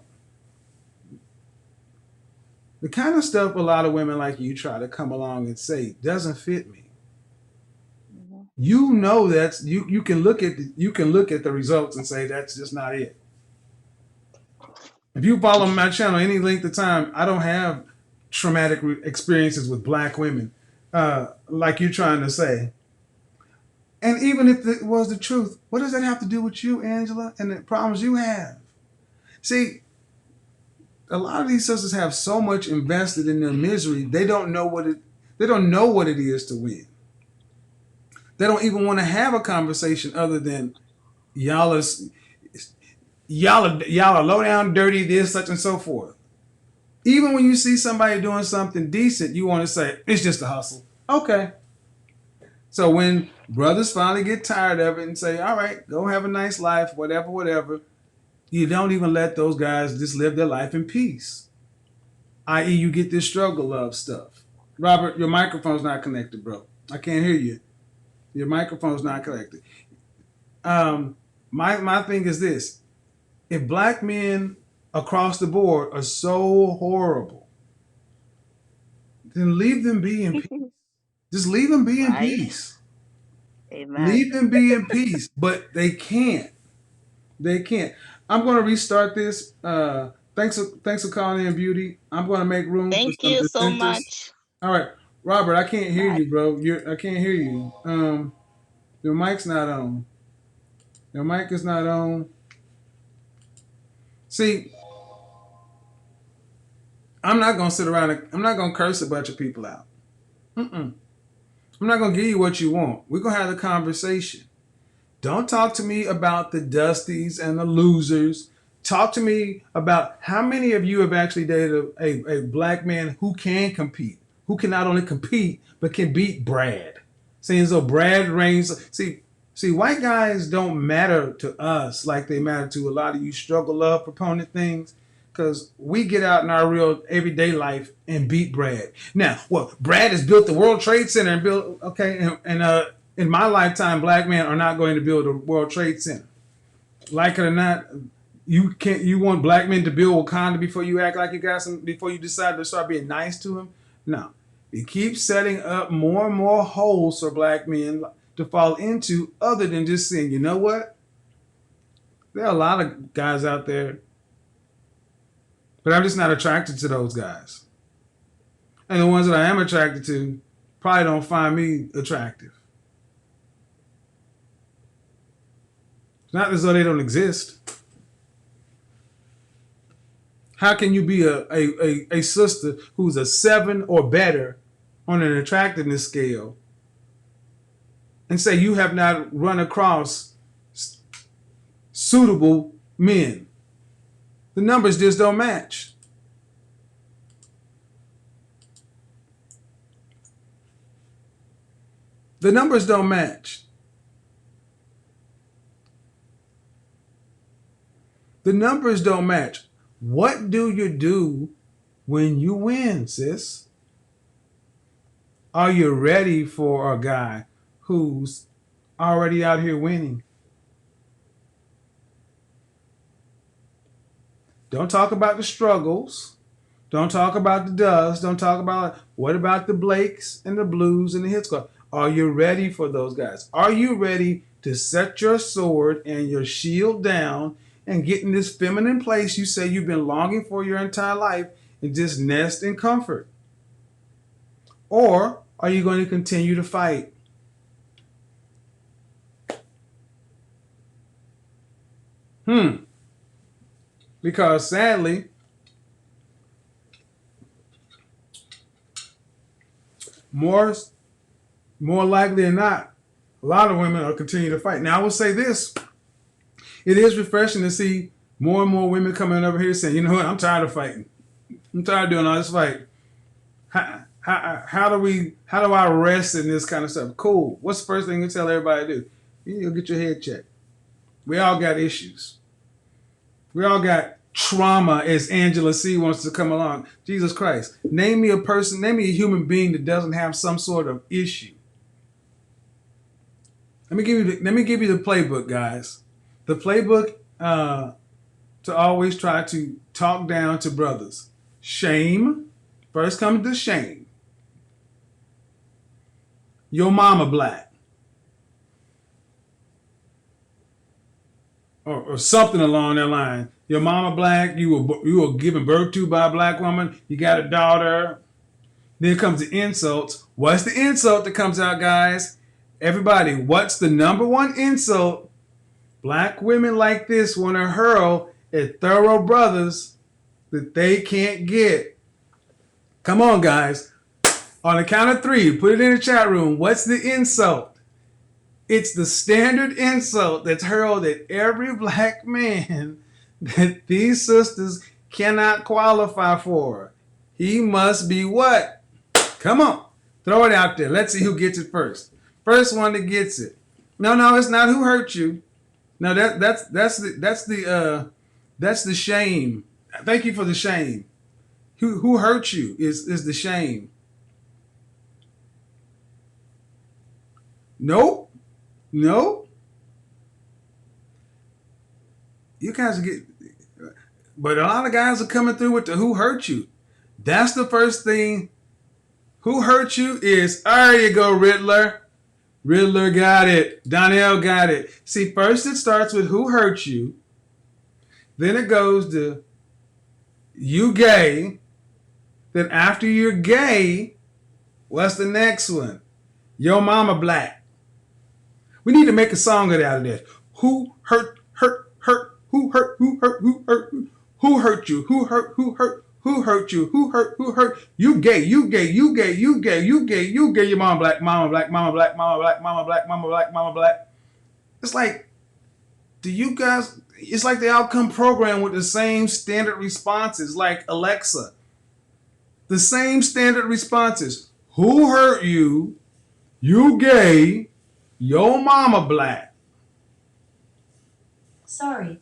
The kind of stuff a lot of women like you try to come along and say doesn't fit me. Mhm. You know that's you can look at the results and say that's just not it. If you follow my channel any length of time, I don't have traumatic experiences with black women, like you're trying to say. And even if it was the truth, what does that have to do with you, Angela, and the problems you have? See, a lot of these sisters have so much invested in their misery, they don't know what it is to win. They don't even want to have a conversation other than y'all are y'all are low down dirty, this, such and so forth. Even when you see somebody doing something decent, you want to say, it's just a hustle. Okay. So when brothers finally get tired of it and say, all right, go have a nice life, whatever, whatever, you don't even let those guys just live their life in peace. I.e., you get this struggle love stuff. Robert, your microphone's not connected, bro. I can't hear you. Your microphone's not connected. My thing is this: if black men across the board are so horrible, then leave them be in peace. Just leave them be in Right? peace. Amen. Leave them be in peace. But they can't. They can't. I'm going to restart this. Thanks for calling in, Beauty. I'm going to make room for Thank some you so dissenters. much. All right, Robert, I can't hear Bye. you, bro. I can't hear you. Your mic's not on. Your mic is not on. See, I'm not gonna sit around. I'm not gonna curse a bunch of people out. Mm-mm. I'm not gonna give you what you want. We're gonna have a conversation. Don't talk to me about the dusties and the losers. Talk to me about how many of you have actually dated a black man who can compete, who can not only compete but can beat Brad. Saying as though Brad reigns. See, white guys don't matter to us like they matter to a lot of you struggle love proponent things, because we get out in our real everyday life and beat Brad. Now, well, Brad has built the World Trade Center and built and in my lifetime, black men are not going to build a World Trade Center. Like it or not, you can't. You want black men to build Wakanda before you act like you got some. Before you decide to start being nice to him. No, you keep setting up more and more holes for black men to fall into, other than just saying, you know what? There are a lot of guys out there, but I'm just not attracted to those guys. And the ones that I am attracted to probably don't find me attractive. It's not as though they don't exist. How can you be a sister who's a 7 or better on an attractiveness scale and say you have not run across suitable men? The numbers just don't match. The numbers don't match. The numbers don't match. What do you do when you win, sis? Are you ready for a guy who's already out here winning? Don't talk about the struggles. Don't talk about the dust. Don't talk about what about the Blakes and the Blues and the hit squad. Are you ready for those guys? Are you ready to set your sword and your shield down and get in this feminine place you say you've been longing for your entire life and just nest in comfort? Or are you going to continue to fight? Hmm. Because sadly, more likely than not, a lot of women are continuing to fight. Now I will say this: it is refreshing to see more and more women coming over here saying, "You know what? I'm tired of fighting. I'm tired of doing all this fight. How do I rest in this kind of stuff? Cool. What's the first thing you tell everybody to do? You need to get your head checked. We all got issues. We all got trauma, as Angela C wants to come along. Jesus Christ. Name me a human being that doesn't have some sort of issue. Let me give you the playbook, guys. The playbook to always try to talk down to brothers. Shame. First comes the shame. Your mama black. Or something along that line. Your mama black, you were given birth to by a black woman, you got a daughter. Then comes the insults. What's the insult that comes out, guys? Everybody, what's the number one insult black women like this want to hurl at thorough brothers that they can't get? Come on, guys. On the count of 3, put it in the chat room. What's the insult? It's the standard insult that's hurled at every black man that these sisters cannot qualify for. He must be what? Come on. Throw it out there. Let's see who gets it first. First one that gets it. No, it's not who hurt you. No, that's the shame. Thank you for the shame. Who hurt you is the shame. Nope. No. You guys get, but a lot of guys are coming through with the who hurt you. That's the first thing. Who hurt you is, there you go, Riddler. Riddler got it. Donnell got it. See, first it starts with who hurt you. Then it goes to you gay. Then after you're gay, what's the next one? Your mama black. We need to make a song out of this. Who hurt, who hurt you, who hurt you, who hurt you, you gay, your mama black. It's like, do you guys, it's like they all come programmed with the same standard responses, like Alexa. The same standard responses. Who hurt you? You gay. Your mama black. Sorry,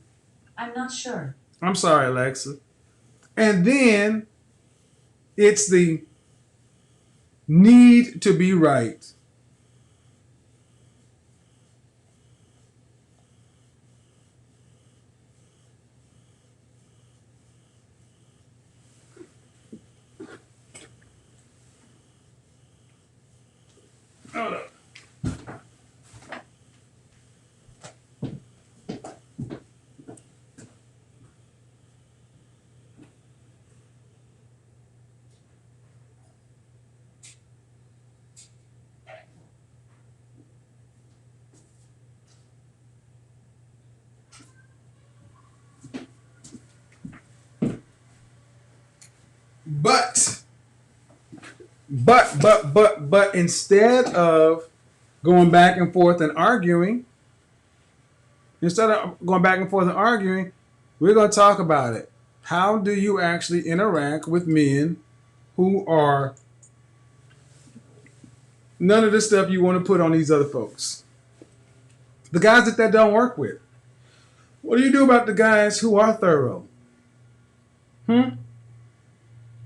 I'm not sure. I'm sorry, Alexa. And then it's the need to be right. Hold up. But instead of going back and forth and arguing, we're going to talk about it. How do you actually interact with men who are none of the stuff you want to put on these other folks? The guys that don't work with. What do you do about the guys who are thorough? The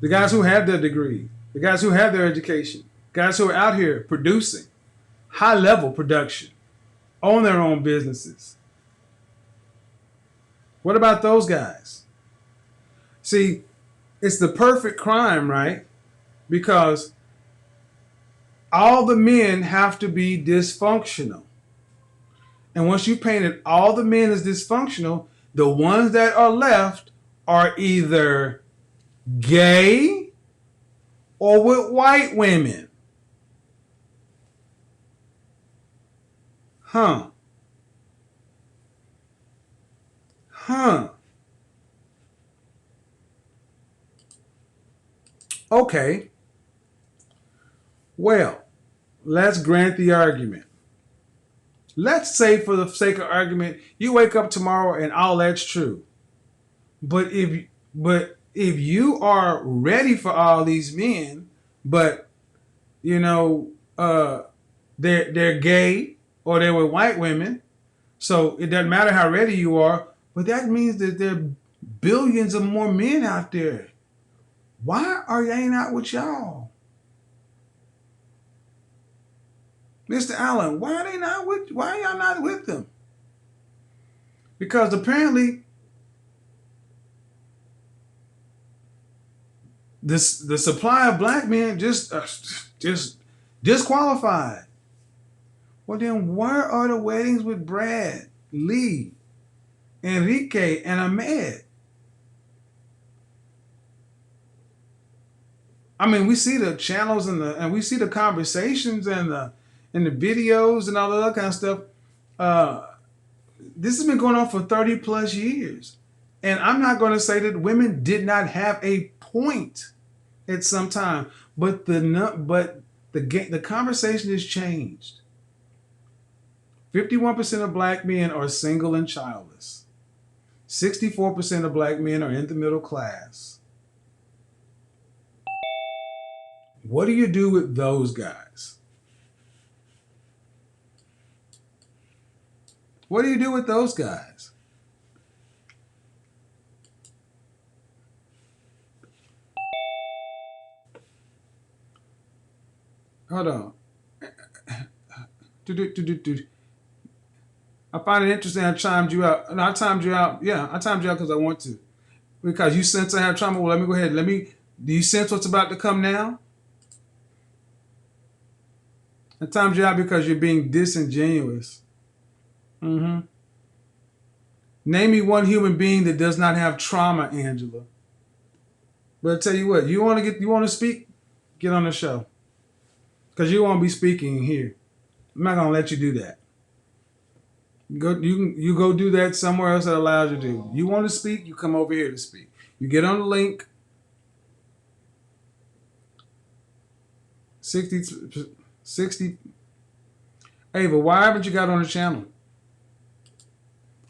guys who have their degree. The guys who have their education. Guys who are out here producing. High-level production. Own their own businesses. What about those guys? See, it's the perfect crime, right? Because all the men have to be dysfunctional. And once you painted all the men as dysfunctional, the ones that are left are either gay or with white women. Huh. Okay, well, let's grant the argument. Let's say, for the sake of argument, you wake up tomorrow and all that's true. But if you are ready for all these men, but you know they're gay or they're with white women, so it doesn't matter how ready you are. But that means that there are billions of more men out there. Why are they not with y'all, Mr. Allen? Why are they not with? Why are y'all not with them? Because apparently the supply of black men just disqualified. Well, then where are the weddings with Brad, Lee, Enrique, and Ahmed? I mean, we see the channels and we see the conversations and the videos and all of that kind of stuff. This has been going on for 30 plus years, and I'm not going to say that women did not have a point at some time, but the conversation has changed. 51% of black men are single and childless. 64% of black men are in the middle class. What do you do with those guys? What do you do with those guys? Hold on. I find it interesting I chimed you out. No, I timed you out. Yeah, I timed you out because I want to. Because you sense I have trauma. Well, let me go ahead. Do you sense what's about to come now? I timed you out because you're being disingenuous. Mm-hmm. Name me one human being that does not have trauma, Angela. But I tell you what, you want to speak? Get on the show. Because you won't be speaking here. I'm not gonna let you do that. You go do that somewhere else that allows you to do. You want to speak, you come over here to speak. You get on the link. 60. Ava, why haven't you got on the channel?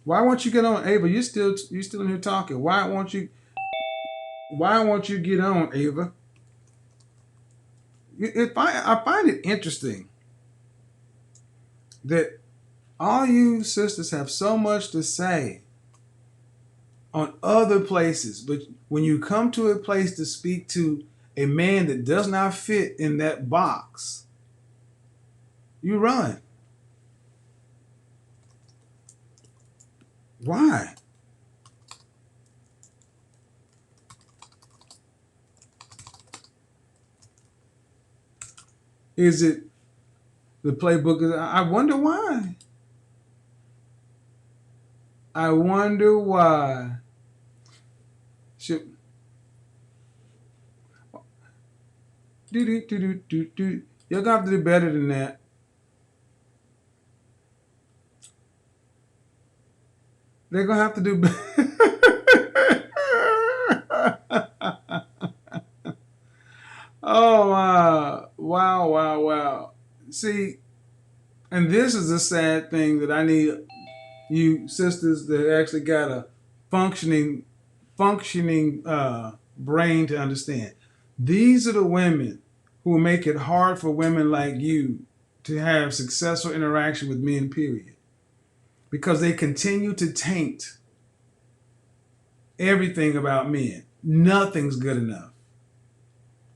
Why won't you get on, Ava? You still in here talking. Why won't you get on, Ava? I find it interesting that all you sisters have so much to say on other places, but when you come to a place to speak to a man that does not fit in that box, you run. Why? Is it the playbook? I wonder why. I wonder why. You're gonna have to do better than that. They're gonna have to do better. Oh wow. See, and this is a sad thing that I need you sisters that actually got a functioning brain to understand. These are the women who make it hard for women like you to have successful interaction with men, period. Because they continue to taint everything about men. Nothing's good enough.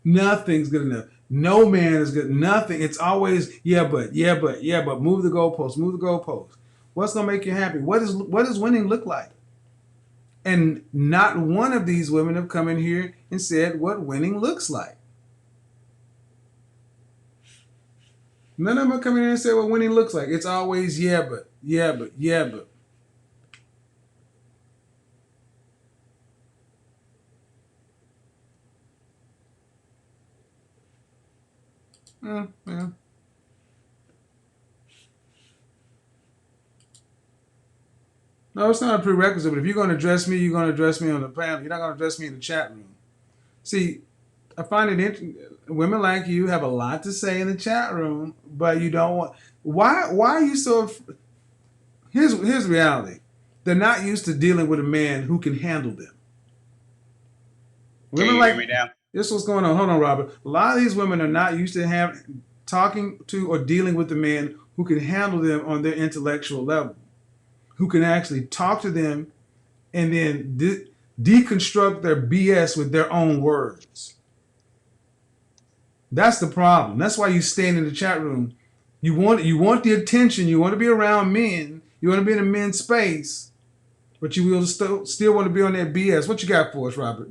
Nothing's good enough. No man is good. Nothing. It's always, yeah, but. Move the goalpost. What's gonna make you happy? What does winning look like? And not one of these women have come in here and said what winning looks like. None of them have come in here and said what winning looks like. It's always yeah, but. Yeah. No, it's not a prerequisite, but if you're going to address me, you're going to address me on the panel. You're not going to address me in the chat room. See, I find it interesting. Women like you have a lot to say in the chat room, but you don't want. Why are you so? Here's reality. They're not used to dealing with a man who can handle them. Can Women you hear like me now? this. What's going on? Hold on, Robert. A lot of these women are not used to talking to or dealing with a man who can handle them on their intellectual level, who can actually talk to them and then deconstruct their BS with their own words. That's the problem. That's why you stand in the chat room. You want the attention. You want to be around men. You want to be in a men's space, but you will still want to be on that BS. What you got for us, Robert?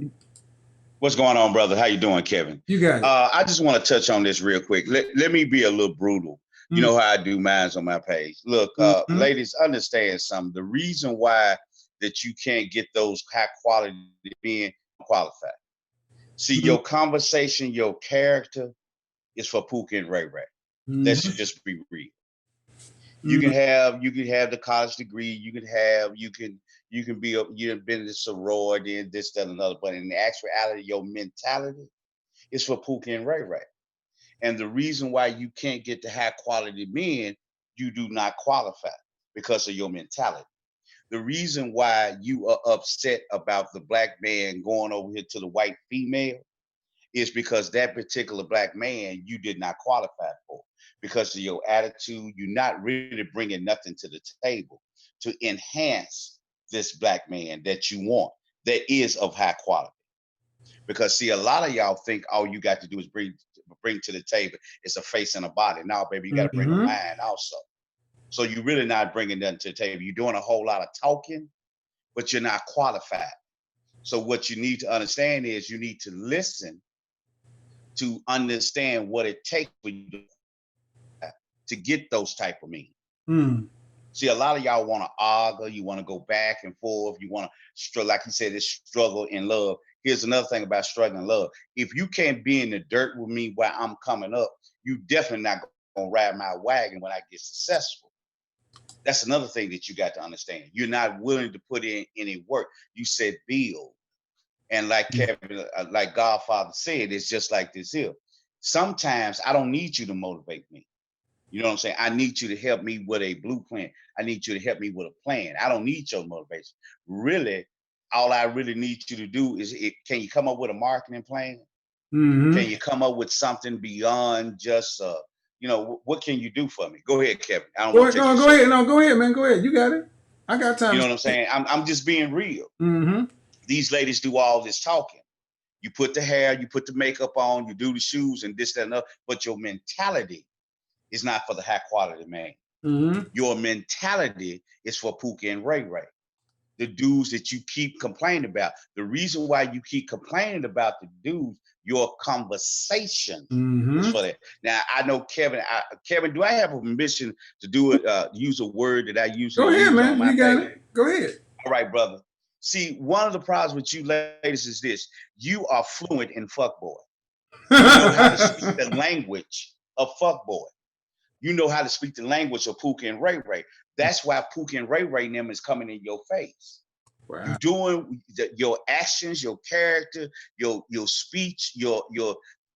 What's going on, brother? How you doing, Kevin? You got it. I just want to touch on this real quick. Let me be a little brutal. You know how I do mines on my page. Look, ladies, understand something. The reason why that you can't get those high quality being qualified. See, your conversation, your character is for Pookie and Ray Ray. Let's just be real. You can have the college degree. You can be you've been in the sorority and this, that, and another. But in the actuality, your mentality is for Pookie and Ray Ray. And the reason why you can't get the high quality men, you do not qualify because of your mentality. The reason why you are upset about the black man going over here to the white female is because that particular black man you did not qualify for because of your attitude. You're not really bringing nothing to the table to enhance this black man that you want that is of high quality. Because see, a lot of y'all think all you got to do is bring to the table is a face and a body. Now, baby, you got to bring a mind also. So you're really not bringing nothing to the table. You're doing a whole lot of talking, but you're not qualified. So what you need to understand is you need to listen to understand what it takes for you to get those type of men. See, a lot of y'all want to argue, you want to go back and forth, you want to, like you said, it's struggle in love. Here's another thing about struggling love. If you can't be in the dirt with me while I'm coming up, you definitely not gonna ride my wagon when I get successful. That's another thing that you got to understand. You're not willing to put in any work. You said build. And like Kevin, like Godfather said, it's just like this here. Sometimes I don't need you to motivate me. You know what I'm saying? I need you to help me with a blueprint. I need you to help me with a plan. I don't need your motivation. Really, all I really need you to do is, can you come up with a marketing plan? Can you come up with something beyond just, what can you do for me? Go ahead, Kevin. I don't want to take go ahead. No, go ahead, man. Go ahead. You got it. I got time. You know what I'm saying? I'm just being real. These ladies do all this talking. You put the hair, you put the makeup on, you do the shoes and this, that, and that, but your mentality is not for the high quality man. Your mentality is for Pookie and Ray Ray, the dudes that you keep complaining about. The reason why you keep complaining about the dudes, your conversation is for that. Now I know Kevin. Kevin, do I have permission to do it? Use a word that I usually go ahead, use man. on my You got page? it. Go ahead. All right, brother. See, one of the problems with you ladies is this: you are fluent in fuckboy. You know how to speak the language of fuckboy. You know how to speak the language of Pookie and Ray Ray. That's why Pookie and Ray Ray and them is coming in your face. Wow. You doing your actions, your character, your speech, your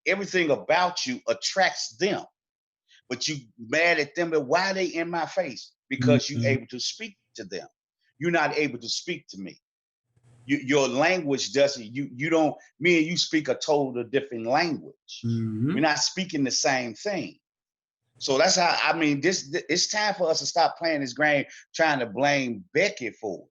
everything about you attracts them. But you mad at them, but why they in my face? Because you able to speak to them. You're not able to speak to me. Your language doesn't, you don't, me and you speak a total different language. We're not speaking the same thing. So that's how, it's time for us to stop playing this game, trying to blame Becky for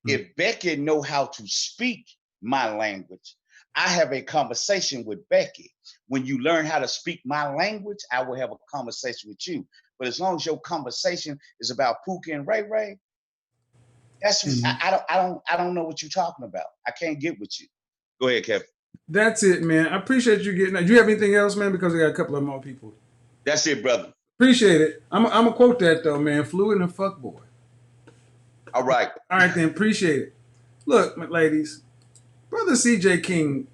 it. If Becky know how to speak my language, I have a conversation with Becky. When you learn how to speak my language, I will have a conversation with you. But as long as your conversation is about Pookie and Ray Ray, that's I don't know what you're talking about. I can't get with you. Go ahead, Kevin. That's it, man. I appreciate you getting that. Do you have anything else, man? Because we got a couple of more people. That's it, brother. Appreciate it. I'm gonna quote that though, man. Fluid and fuckboy. All right. All right, then. Appreciate it. Look, ladies, brother CJ King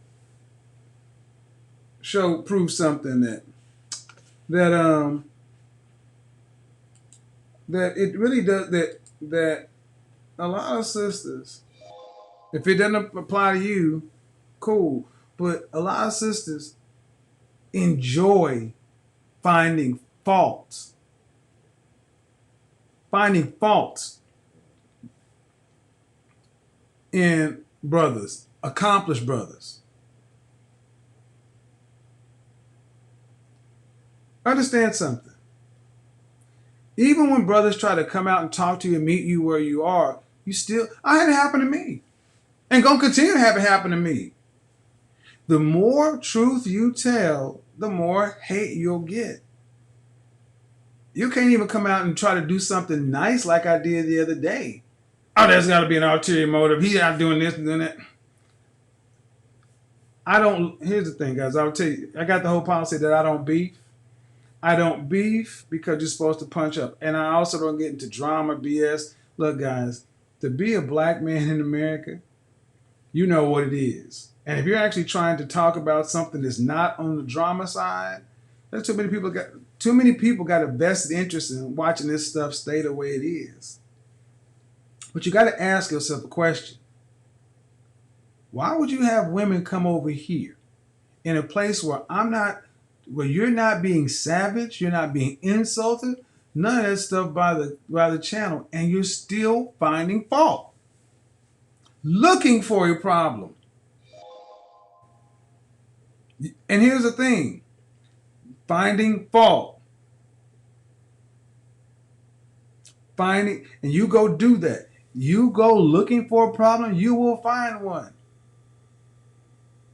proved something that it really does that a lot of sisters, if it doesn't apply to you, cool. But a lot of sisters enjoy finding faults. Finding faults in brothers, accomplished brothers. Understand something. Even when brothers try to come out and talk to you and meet you where you are, I had it happen to me. And gonna continue to have it happen to me. The more truth you tell, the more hate you'll get. You can't even come out and try to do something nice like I did the other day. Oh, there's got to be an ulterior motive. He's out doing this and doing that. Here's the thing, guys. I'll tell you, I got the whole policy that I don't beef. I don't beef because you're supposed to punch up. And I also don't get into drama, BS. Look, guys, to be a black man in America, you know what it is. And if you're actually trying to talk about something that's not on the drama side, there's too many people got a vested interest in watching this stuff stay the way it is. But you got to ask yourself a question. Why would you have women come over here in a place where you're not being savage, you're not being insulted, none of that stuff by the channel, and you're still finding fault, looking for a problem? And here's the thing, finding fault. And you go do that. You go looking for a problem, you will find one.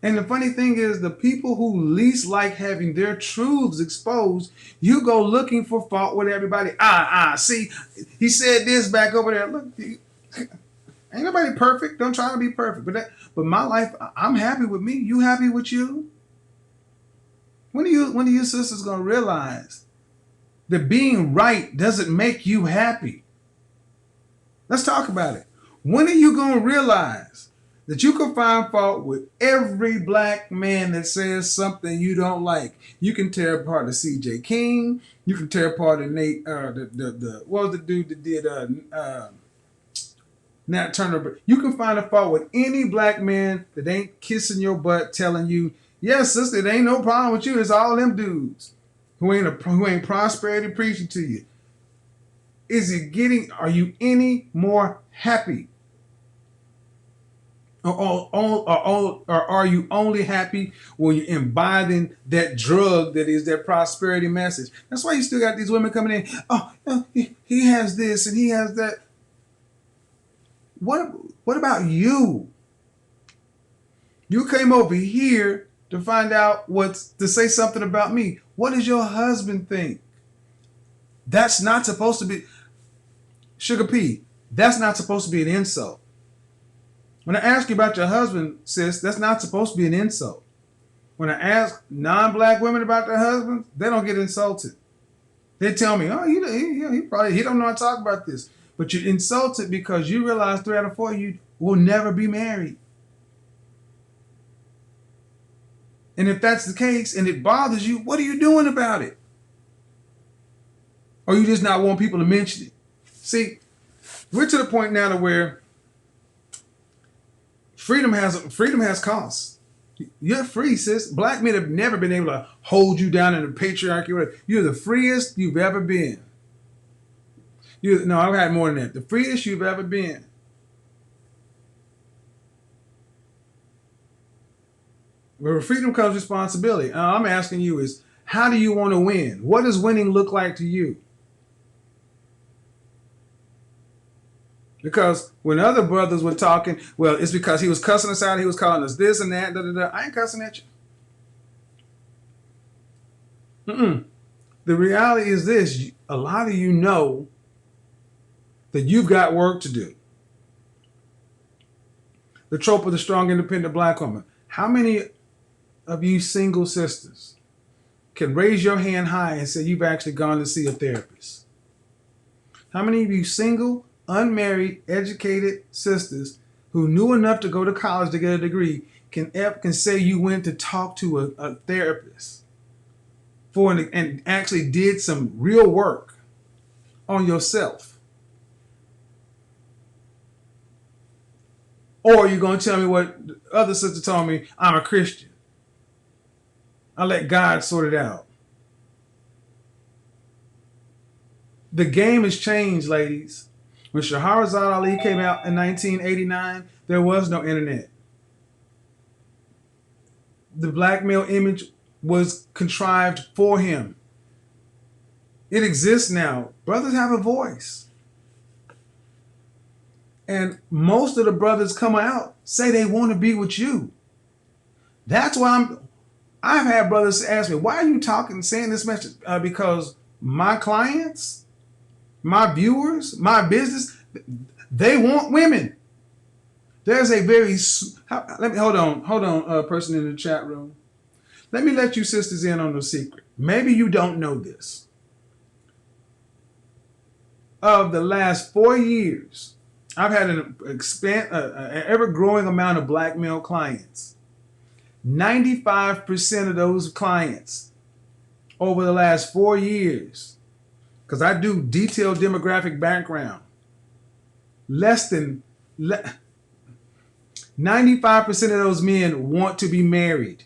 And the funny thing is, the people who least like having their truths exposed, you go looking for fault with everybody. See, he said this back over there. Look, ain't nobody perfect. Don't try to be perfect. But my life, I'm happy with me. You happy with you? When are you sisters gonna realize that being right doesn't make you happy? Let's talk about it. When are you gonna realize that you can find fault with every black man that says something you don't like? You can tear apart the C.J. King. You can tear apart the Nate. What was the dude that did Nat Turner? You can find a fault with any black man that ain't kissing your butt, telling you, "Yes, sister, there ain't no problem with you. It's all them dudes who ain't prosperity preaching to you." Are you any more happy? Or are you only happy when you're imbibing that drug that is that prosperity message? That's why you still got these women coming in. Oh, he has this and he has that. What about you? You came over here to find out to say something about me. What does your husband think? That's not supposed to be, Sugar P, that's not supposed to be an insult. When I ask you about your husband, sis, that's not supposed to be an insult. When I ask non-black women about their husbands, they don't get insulted. They tell me, "Oh, he don't know how to talk about this." But you're insulted because you realize 3 out of 4 you will never be married. And if that's the case and it bothers you, what are you doing about it? Or you just not want people to mention it? See, we're to the point now to where freedom has costs. You're free, sis. Black men have never been able to hold you down in the patriarchy. You're the freest you've ever been. I've had more than that. The freest you've ever been. But with freedom comes responsibility. I'm asking you is, how do you want to win? What does winning look like to you? Because when other brothers were talking, well, it's because he was cussing us out, he was calling us this and that, I ain't cussing at you. The reality is this, a lot of you know that you've got work to do. The trope of the strong, independent black woman. How many of you single sisters can raise your hand high and say you've actually gone to see a therapist? How many of you single, unmarried, educated sisters who knew enough to go to college to get a degree can say you went to talk to a therapist and actually did some real work on yourself? Or you're going to tell me what the other sister told me, I'm a Christian. I let God sort it out. The game has changed, ladies. When Shahrazad Ali came out in 1989, there was no internet. The black male image was contrived for him. It exists now. Brothers have a voice. And most of the brothers come out say they want to be with you. That's why I've had brothers ask me, why are you talking, saying this message? Because my clients, my viewers, my business, they want women. There's a very, let me, hold on, person in the chat room. Let me let you sisters in on the secret. Maybe you don't know this. Of the last 4 years, I've had an ever-growing amount of black male clients. 95% of those clients over the last 4 years, because I do detailed demographic background, less than 95% of those men want to be married.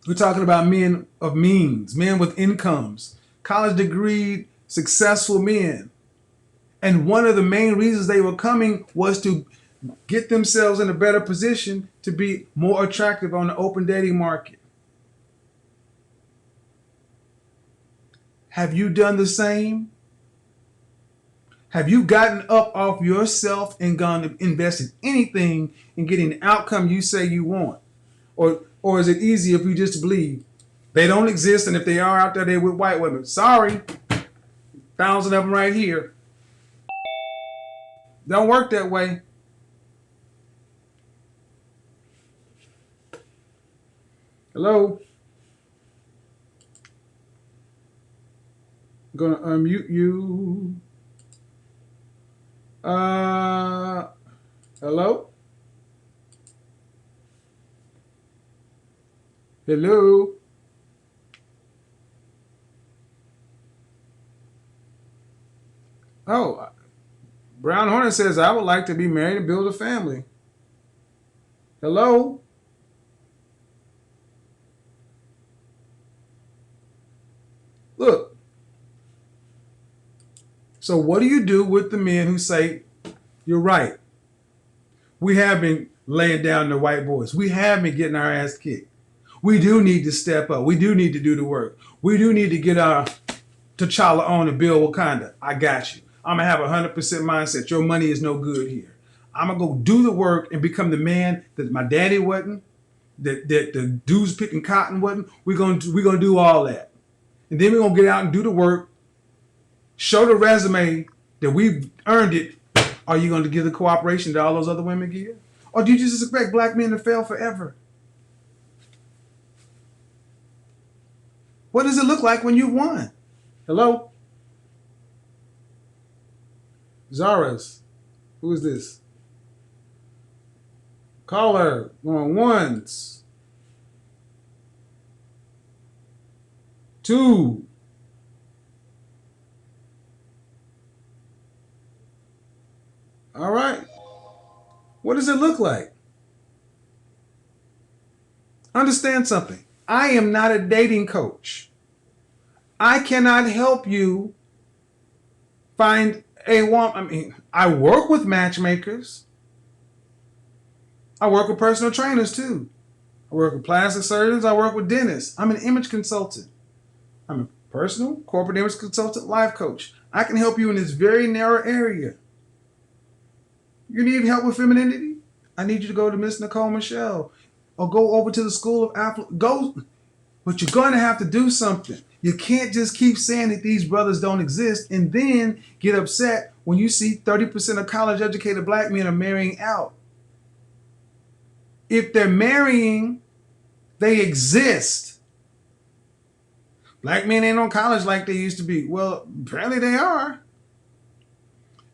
We're talking about men of means, men with incomes, college degree, successful men. And one of the main reasons they were coming was to get themselves in a better position to be more attractive on the open dating market. Have you done the same? Have you gotten up off yourself and gone to invest in anything in getting the outcome you say you want? Or is it easy if you just believe they don't exist, and if they are out there, they're with white women? Sorry, 1,000 of them right here. Don't work that way. Hello? I'm gonna unmute you. Hello? Hello? Oh, Brown Hornet says, I would like to be married and build a family. Hello? Look. So what do you do with the men who say, you're right? We have been laying down the white boys. We have been getting our ass kicked. We do need to step up. We do need to do the work. We do need to get our T'Challa on and build Wakanda. I got you. I'm going to have a 100% mindset. Your money is no good here. I'm going to go do the work and become the man that my daddy wasn't, that the dudes picking cotton wasn't. We're going to do all that. And then we're going to get out and do the work, show the resume that we've earned it. Are you going to give the cooperation that all those other women give? Or do you just expect black men to fail forever? What does it look like when you won? Hello? Zara's. Who is this? Caller going once. 2. All right. What does it look like? Understand something. I am not a dating coach. I cannot help you find a woman. I mean, I work with matchmakers. I work with personal trainers too. I work with plastic surgeons. I work with dentists. I'm an image consultant. I'm a personal corporate image consultant, life coach. I can help you in this very narrow area. You need help with femininity? I need you to go to Miss Nicole Michelle or go over to the School of Affluence. Go, but you're going to have to do something. You can't just keep saying that these brothers don't exist and then get upset when you see 30% of college-educated black men are marrying out. If they're marrying, they exist. Black men ain't on college like they used to be. Well, apparently they are.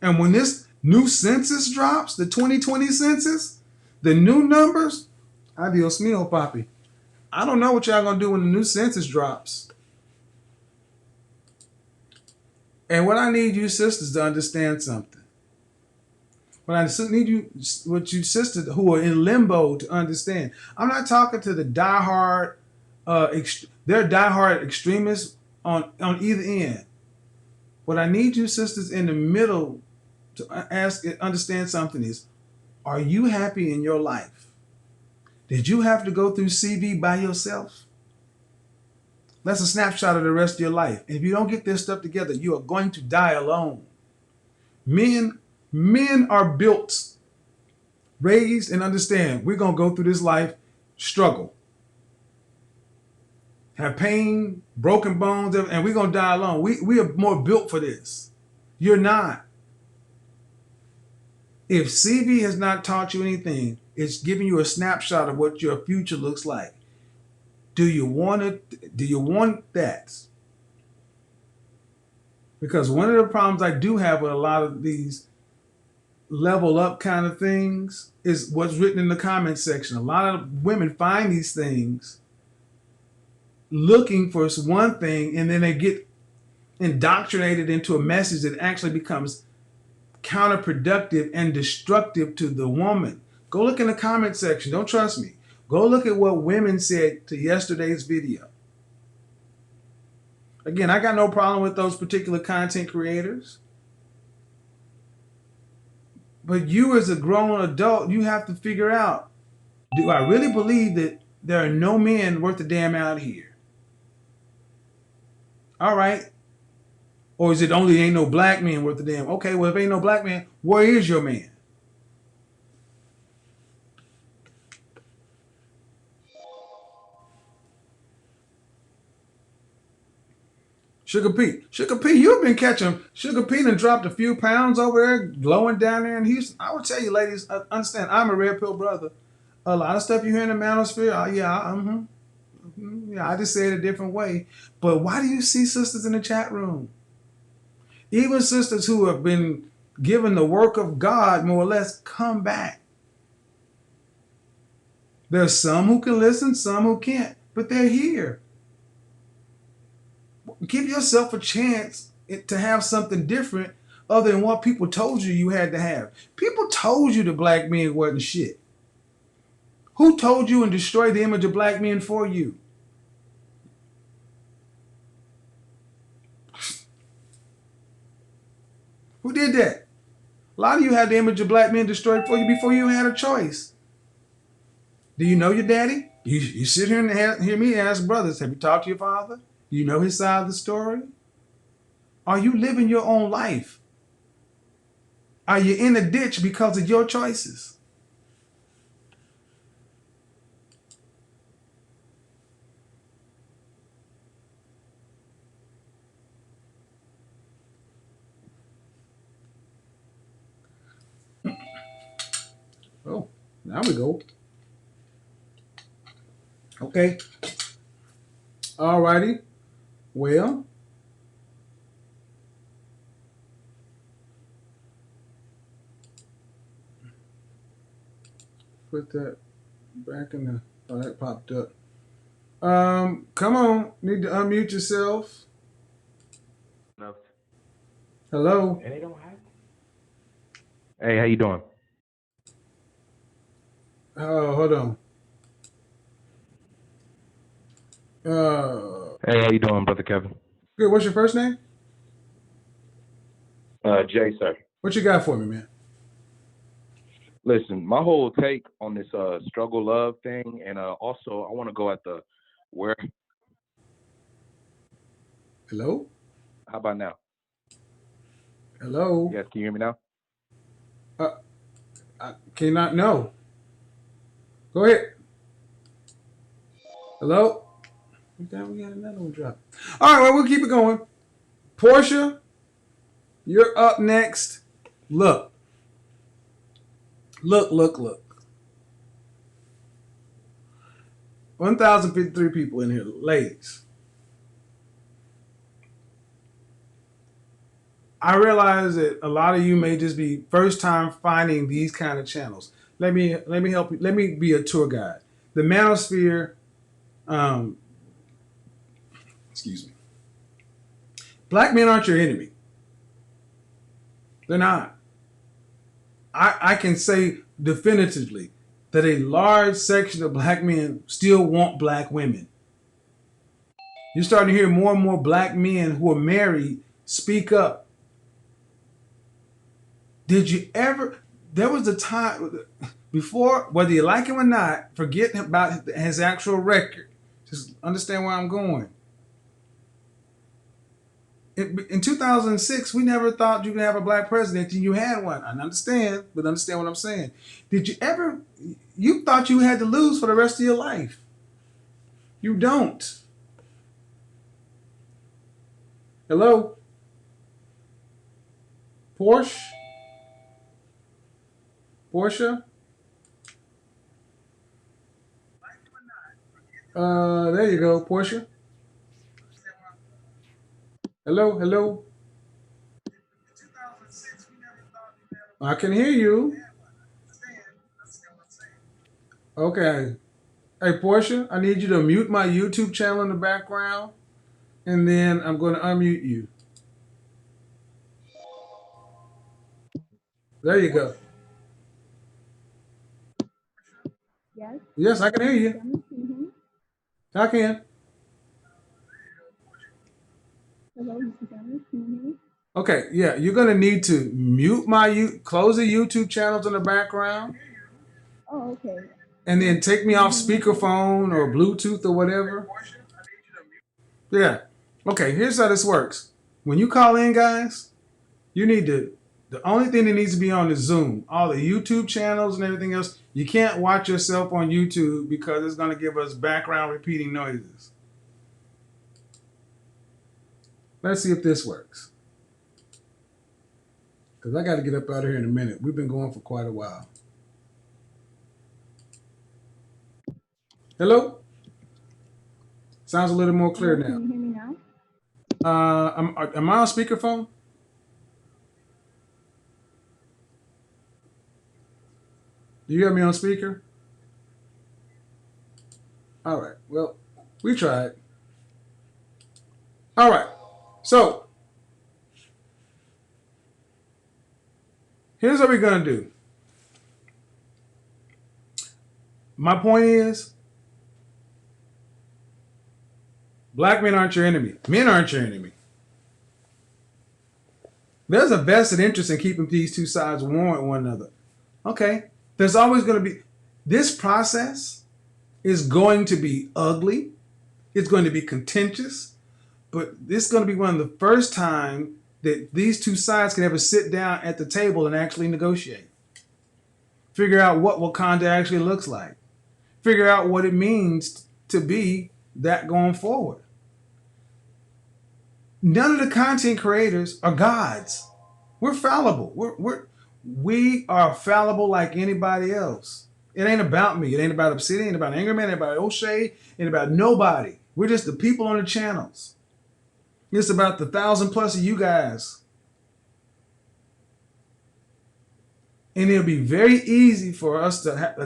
And when this new census drops, the 2020 census, the new numbers, adios mio, papi. I don't know what y'all gonna do when the new census drops. And what I need you sisters to understand something. But I need you, what you sisters who are in limbo, to understand. I'm not talking to the diehard, they're diehard extremists on either end. What I need you sisters in the middle to understand something is: are you happy in your life? Did you have to go through CV by yourself? That's a snapshot of the rest of your life. And if you don't get this stuff together, you are going to die alone. Men are built, raised, and understand we're going to go through this life, struggle, have pain, broken bones, and we're going to die alone. We are more built for this. You're not. If CV has not taught you anything, it's giving you a snapshot of what your future looks like. Do you want it? Do you want that? Because one of the problems I do have with a lot of these level up kind of things is what's written in the comment section. A lot of women find these things looking for one thing, and then they get indoctrinated into a message that actually becomes counterproductive and destructive to the woman. Go look in the comment section. Don't trust me. Go look at what women said to yesterday's video. Again, I got no problem with those particular content creators. But you as a grown adult, you have to figure out, do I really believe that there are no men worth a damn out here? All right. Or is it only ain't no black man worth a damn? Okay, well, if ain't no black man, where is your man? Sugar P, you've been catching. Sugar P done dropped a few pounds over there, glowing down there in Houston. I would tell you, ladies, understand, I'm a red pill brother. A lot of stuff you hear in the manosphere, yeah, I just say it a different way. But why do you see sisters in the chat room? Even sisters who have been given the work of God, more or less, come back. There's some who can listen, some who can't, but they're here. Give yourself a chance to have something different other than what people told you had to have. People told you the black men wasn't shit. Who told you and destroyed the image of black men for you? Who did that? A lot of you had the image of black men destroyed for you before you had a choice. Do you know your daddy? You sit here and hear me ask brothers, have you talked to your father? Do you know his side of the story? Are you living your own life? Are you in a ditch because of your choices? Oh, now we go. Okay. All righty. Well, put that back in the. Oh, that popped up. Come on. Need to unmute yourself. No. Hello. And they don't have. Hey, how you doing? Oh, hold on. Hey, how you doing, brother Kevin? Good. What's your first name? Jay, sir. What you got for me, man? Listen, my whole take on this struggle love thing, and also I want to go at the where. Hello. How about now? Hello. Yes, can you hear me now? I cannot know. Go ahead. Hello. We got another one drop. All right, well, we'll keep it going. Portia, you're up next. Look. 1,053 people in here, ladies. I realize that a lot of you may just be first time finding these kind of channels. Let me help you. Let me be a tour guide. The manosphere, excuse me. Black men aren't your enemy. They're not. I can say definitively that a large section of black men still want black women. You're starting to hear more and more black men who are married speak up. Did you ever? There was a time before, whether you like him or not, forget about his actual record. Just understand where I'm going. In 2006, we never thought you could have a black president, and you had one. I understand, but understand what I'm saying. Did you ever? You thought you had to lose for the rest of your life. You don't. Hello? Portia? There you go, Portia. Hello? I can hear you. Okay. Hey, Portia, I need you to mute my YouTube channel in the background, and then I'm going to unmute you. There you go. Yes. Yes, I can hear you. I can. Hello, Mr. Dennis. Can you hear me? Okay, yeah, you're going to need to close the YouTube channels in the background, Oh, okay. and then take me off speakerphone or Bluetooth or whatever. Yeah. Okay, here's how this works. When you call in, guys, you need to, the only thing that needs to be on is Zoom. All the YouTube channels and everything else, you can't watch yourself on YouTube because it's going to give us background repeating noises. Let's see if this works. Because I got to get up out of here in a minute. We've been going for quite a while. Hello? Sounds a little more clear now. Can you hear me now? Am I on speakerphone? Do you have me on speaker? All right. Well, we tried. All right. So, here's what we're going to do. My point is, black men aren't your enemy. Men aren't your enemy. There's a vested interest in keeping these two sides warm with one another. Okay. There's always going to be, this process is going to be ugly. It's going to be contentious. But this is going to be one of the first time that these two sides can ever sit down at the table and actually negotiate. Figure out what Wakanda actually looks like. Figure out what it means to be that going forward. None of the content creators are gods. We're fallible. We are fallible like anybody else. It ain't about me. It ain't about Obsidian. It ain't about Angerman. It ain't about O'Shea. It ain't about nobody. We're just the people on the channels. It's about the 1,000+ of you guys. And it'll be very easy for us to have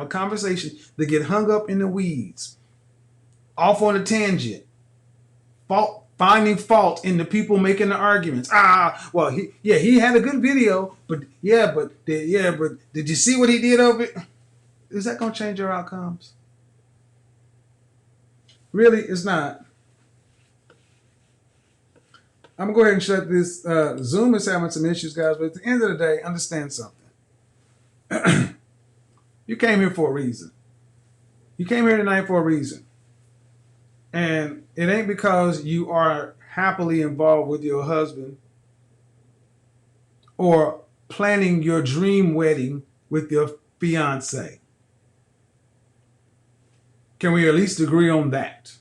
a conversation to get hung up in the weeds, off on a tangent, finding fault in the people making the arguments. Well, he had a good video, but did you see what he did over it? Is that going to change your outcomes? Really, it's not. I'm going to go ahead and shut this. Zoom is having some issues, guys, but at the end of the day, understand something. You came here for a reason. You came here tonight for a reason. And it ain't because you are happily involved with your husband or planning your dream wedding with your fiance. Can we at least agree on that?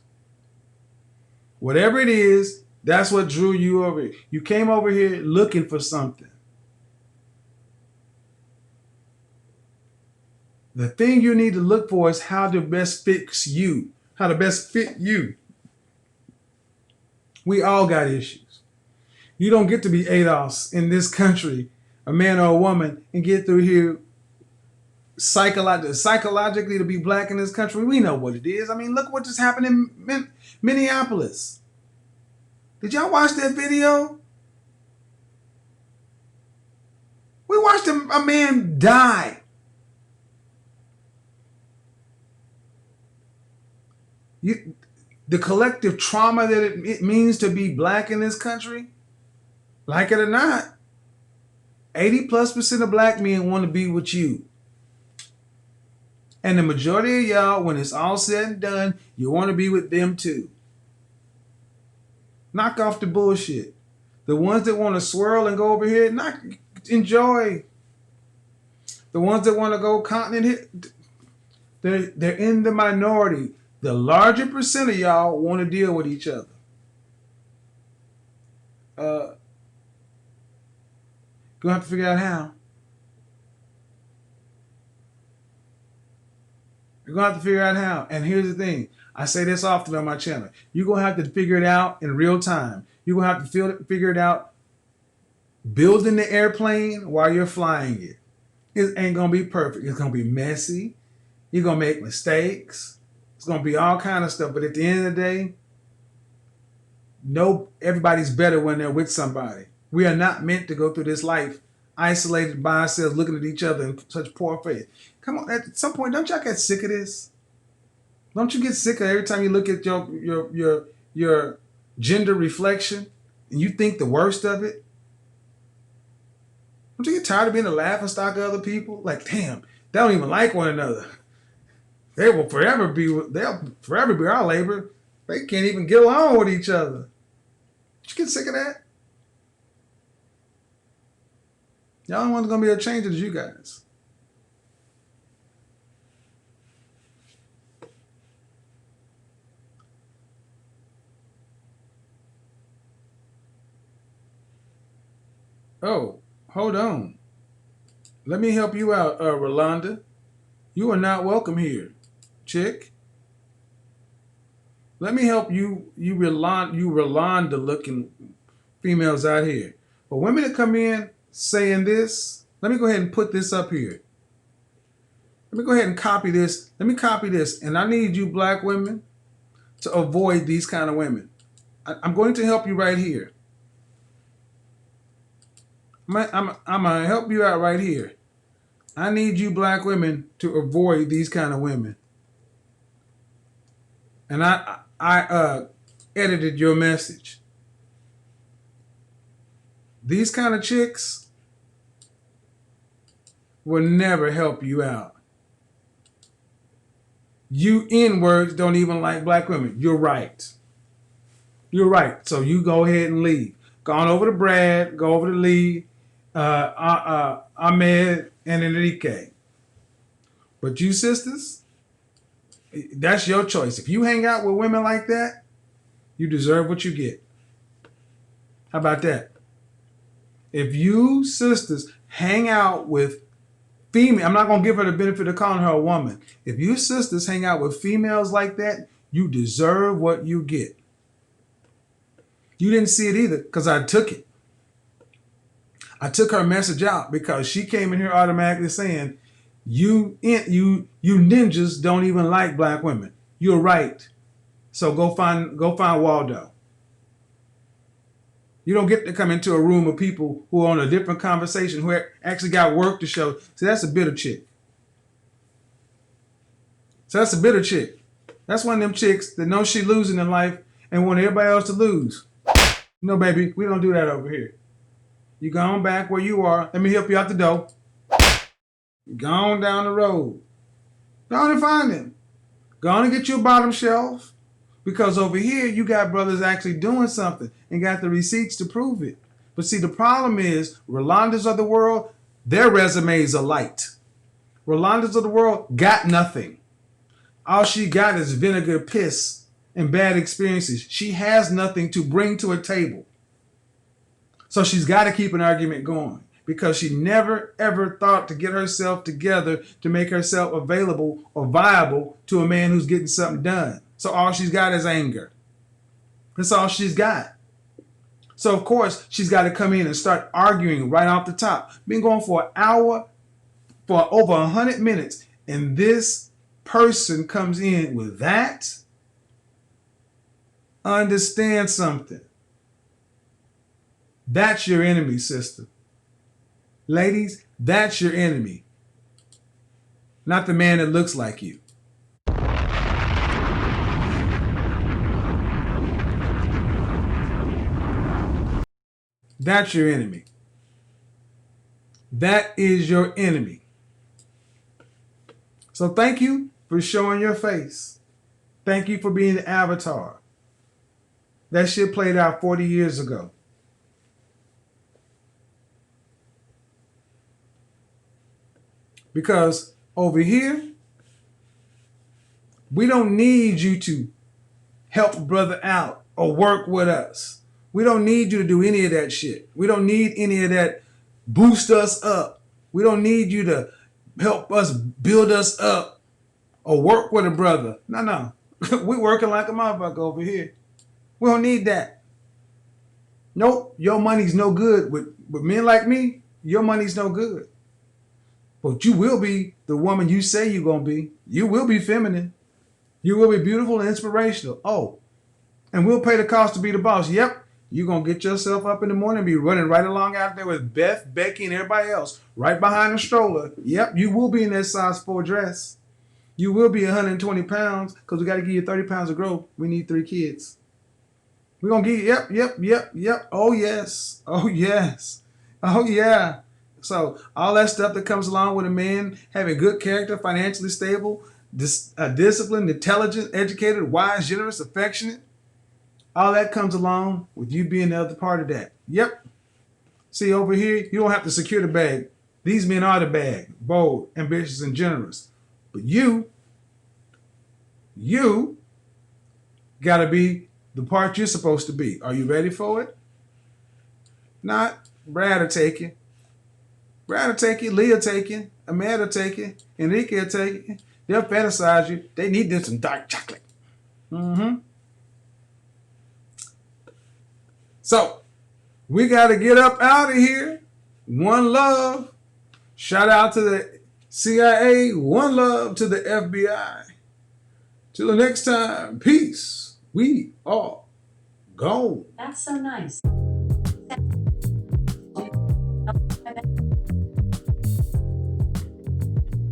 Whatever it is, that's what drew you over here. You came over here looking for something. The thing you need to look for is how to best fix you, how to best fit you. We all got issues. You don't get to be ADOS in this country, a man or a woman, and get through here psychologically to be black in this country. We know what it is. I mean, look what just happened in Minneapolis. Did y'all watch that video? We watched a man die. The collective trauma that it means to be black in this country, like it or not, 80+% of black men want to be with you. And the majority of y'all, when it's all said and done, you want to be with them too. Knock off the bullshit. The ones that want to swirl and go over here, enjoy. The ones that want to go continent here, they're in the minority. The larger percent of y'all want to deal with each other. Gonna have to figure out how. You're gonna have to figure out how. And here's the thing. I say this often on my channel. You're gonna have to figure it out in real time. You're gonna have to figure it out building the airplane while you're flying it. It ain't gonna be perfect. It's gonna be messy. You're gonna make mistakes. It's gonna be all kind of stuff. But at the end of the day, everybody's better when they're with somebody. We are not meant to go through this life isolated by ourselves, looking at each other in such poor faith. Come on, at some point, don't y'all get sick of this? Don't you get sick of every time you look at your gender reflection and you think the worst of it? Don't you get tired of being a laughing stock of other people? Like, damn, they don't even like one another. They'll forever be our labor. They can't even get along with each other. Don't you get sick of that? Y'all the one's gonna be a change is you guys. Oh, hold on. Let me help you out, Rolanda. You are not welcome here, chick. Let me help you Rolanda looking females out here. For women that come in saying this, let me go ahead and put this up here. Let me go ahead and copy this. Let me copy this. And I need you black women to avoid these kind of women. I'm going to help you right here. I'm going to help you out right here. I need you black women to avoid these kind of women. And I edited your message. These kind of chicks will never help you out. You N-words don't even like black women. You're right. You're right. So you go ahead and leave. Go on over to Brad. Go over to Lee, Ahmed, and Enrique. But you sisters, that's your choice. If you hang out with women like that, you deserve what you get. How about that? If you sisters hang out with female, I'm not going to give her the benefit of calling her a woman. If you sisters hang out with females like that, you deserve what you get. You didn't see it either because I took it. I took her message out because she came in here automatically saying, you ninjas don't even like black women. You're right. So go find Waldo. You don't get to come into a room of people who are on a different conversation, who actually got work to show. So that's a bitter chick. That's one of them chicks that knows she's losing in life and want everybody else to lose. No, baby, we don't do that over here. You go on back where you are. Let me help you out the door. Go on down the road. Go on and find him. Go on and get you a bottom shelf. Because over here, you got brothers actually doing something and got the receipts to prove it. But see, the problem is, Rolandas of the world, their resumes are light. Rolandas of the world got nothing. All she got is vinegar, piss, and bad experiences. She has nothing to bring to a table. So she's got to keep an argument going because she never, ever thought to get herself together to make herself available or viable to a man who's getting something done. So all she's got is anger. That's all she's got. So of course, she's got to come in and start arguing right off the top. Been going for an hour, for over 100 minutes, and this person comes in with that. Understand something. That's your enemy, sister. Ladies, that's your enemy, not the man that looks like you. That's your enemy. That is your enemy. So thank you for showing your face. Thank you for being the avatar. That shit played out 40 years ago. Because over here, we don't need you to help a brother out or work with us. We don't need you to do any of that shit. We don't need any of that boost us up. We don't need you to help us build us up or work with a brother. No. We working like a motherfucker over here. We don't need that. Nope, your money's no good. With men like me, your money's no good. But you will be the woman you say you're going to be. You will be feminine. You will be beautiful and inspirational. Oh, and we'll pay the cost to be the boss. Yep, you're going to get yourself up in the morning and be running right along out there with Beth, Becky, and everybody else right behind the stroller. Yep, you will be in that size 4 dress. You will be 120 pounds because we got to give you 30 pounds of growth. We need 3 kids. We're going to give you, yep. Oh, yes. Oh, yes. Oh, yeah. So all that stuff that comes along with a man having good character, financially stable, disciplined, intelligent, educated, wise, generous, affectionate, all that comes along with you being the other part of that. Yep. See, over here, you don't have to secure the bag. These men are the bag, bold, ambitious, and generous. But you got to be the part you're supposed to be. Are you ready for it? Not. Brad will take you. Brad will take you. Leah will take you. Amanda will take you. Enrique will take you. They'll fantasize you. They need them some dark chocolate. So, we got to get up out of here. One love. Shout out to the CIA. One love to the FBI. Till the next time. Peace. We are gone. That's so nice.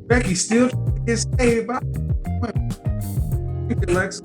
Becky still trying to get saved by Alexa.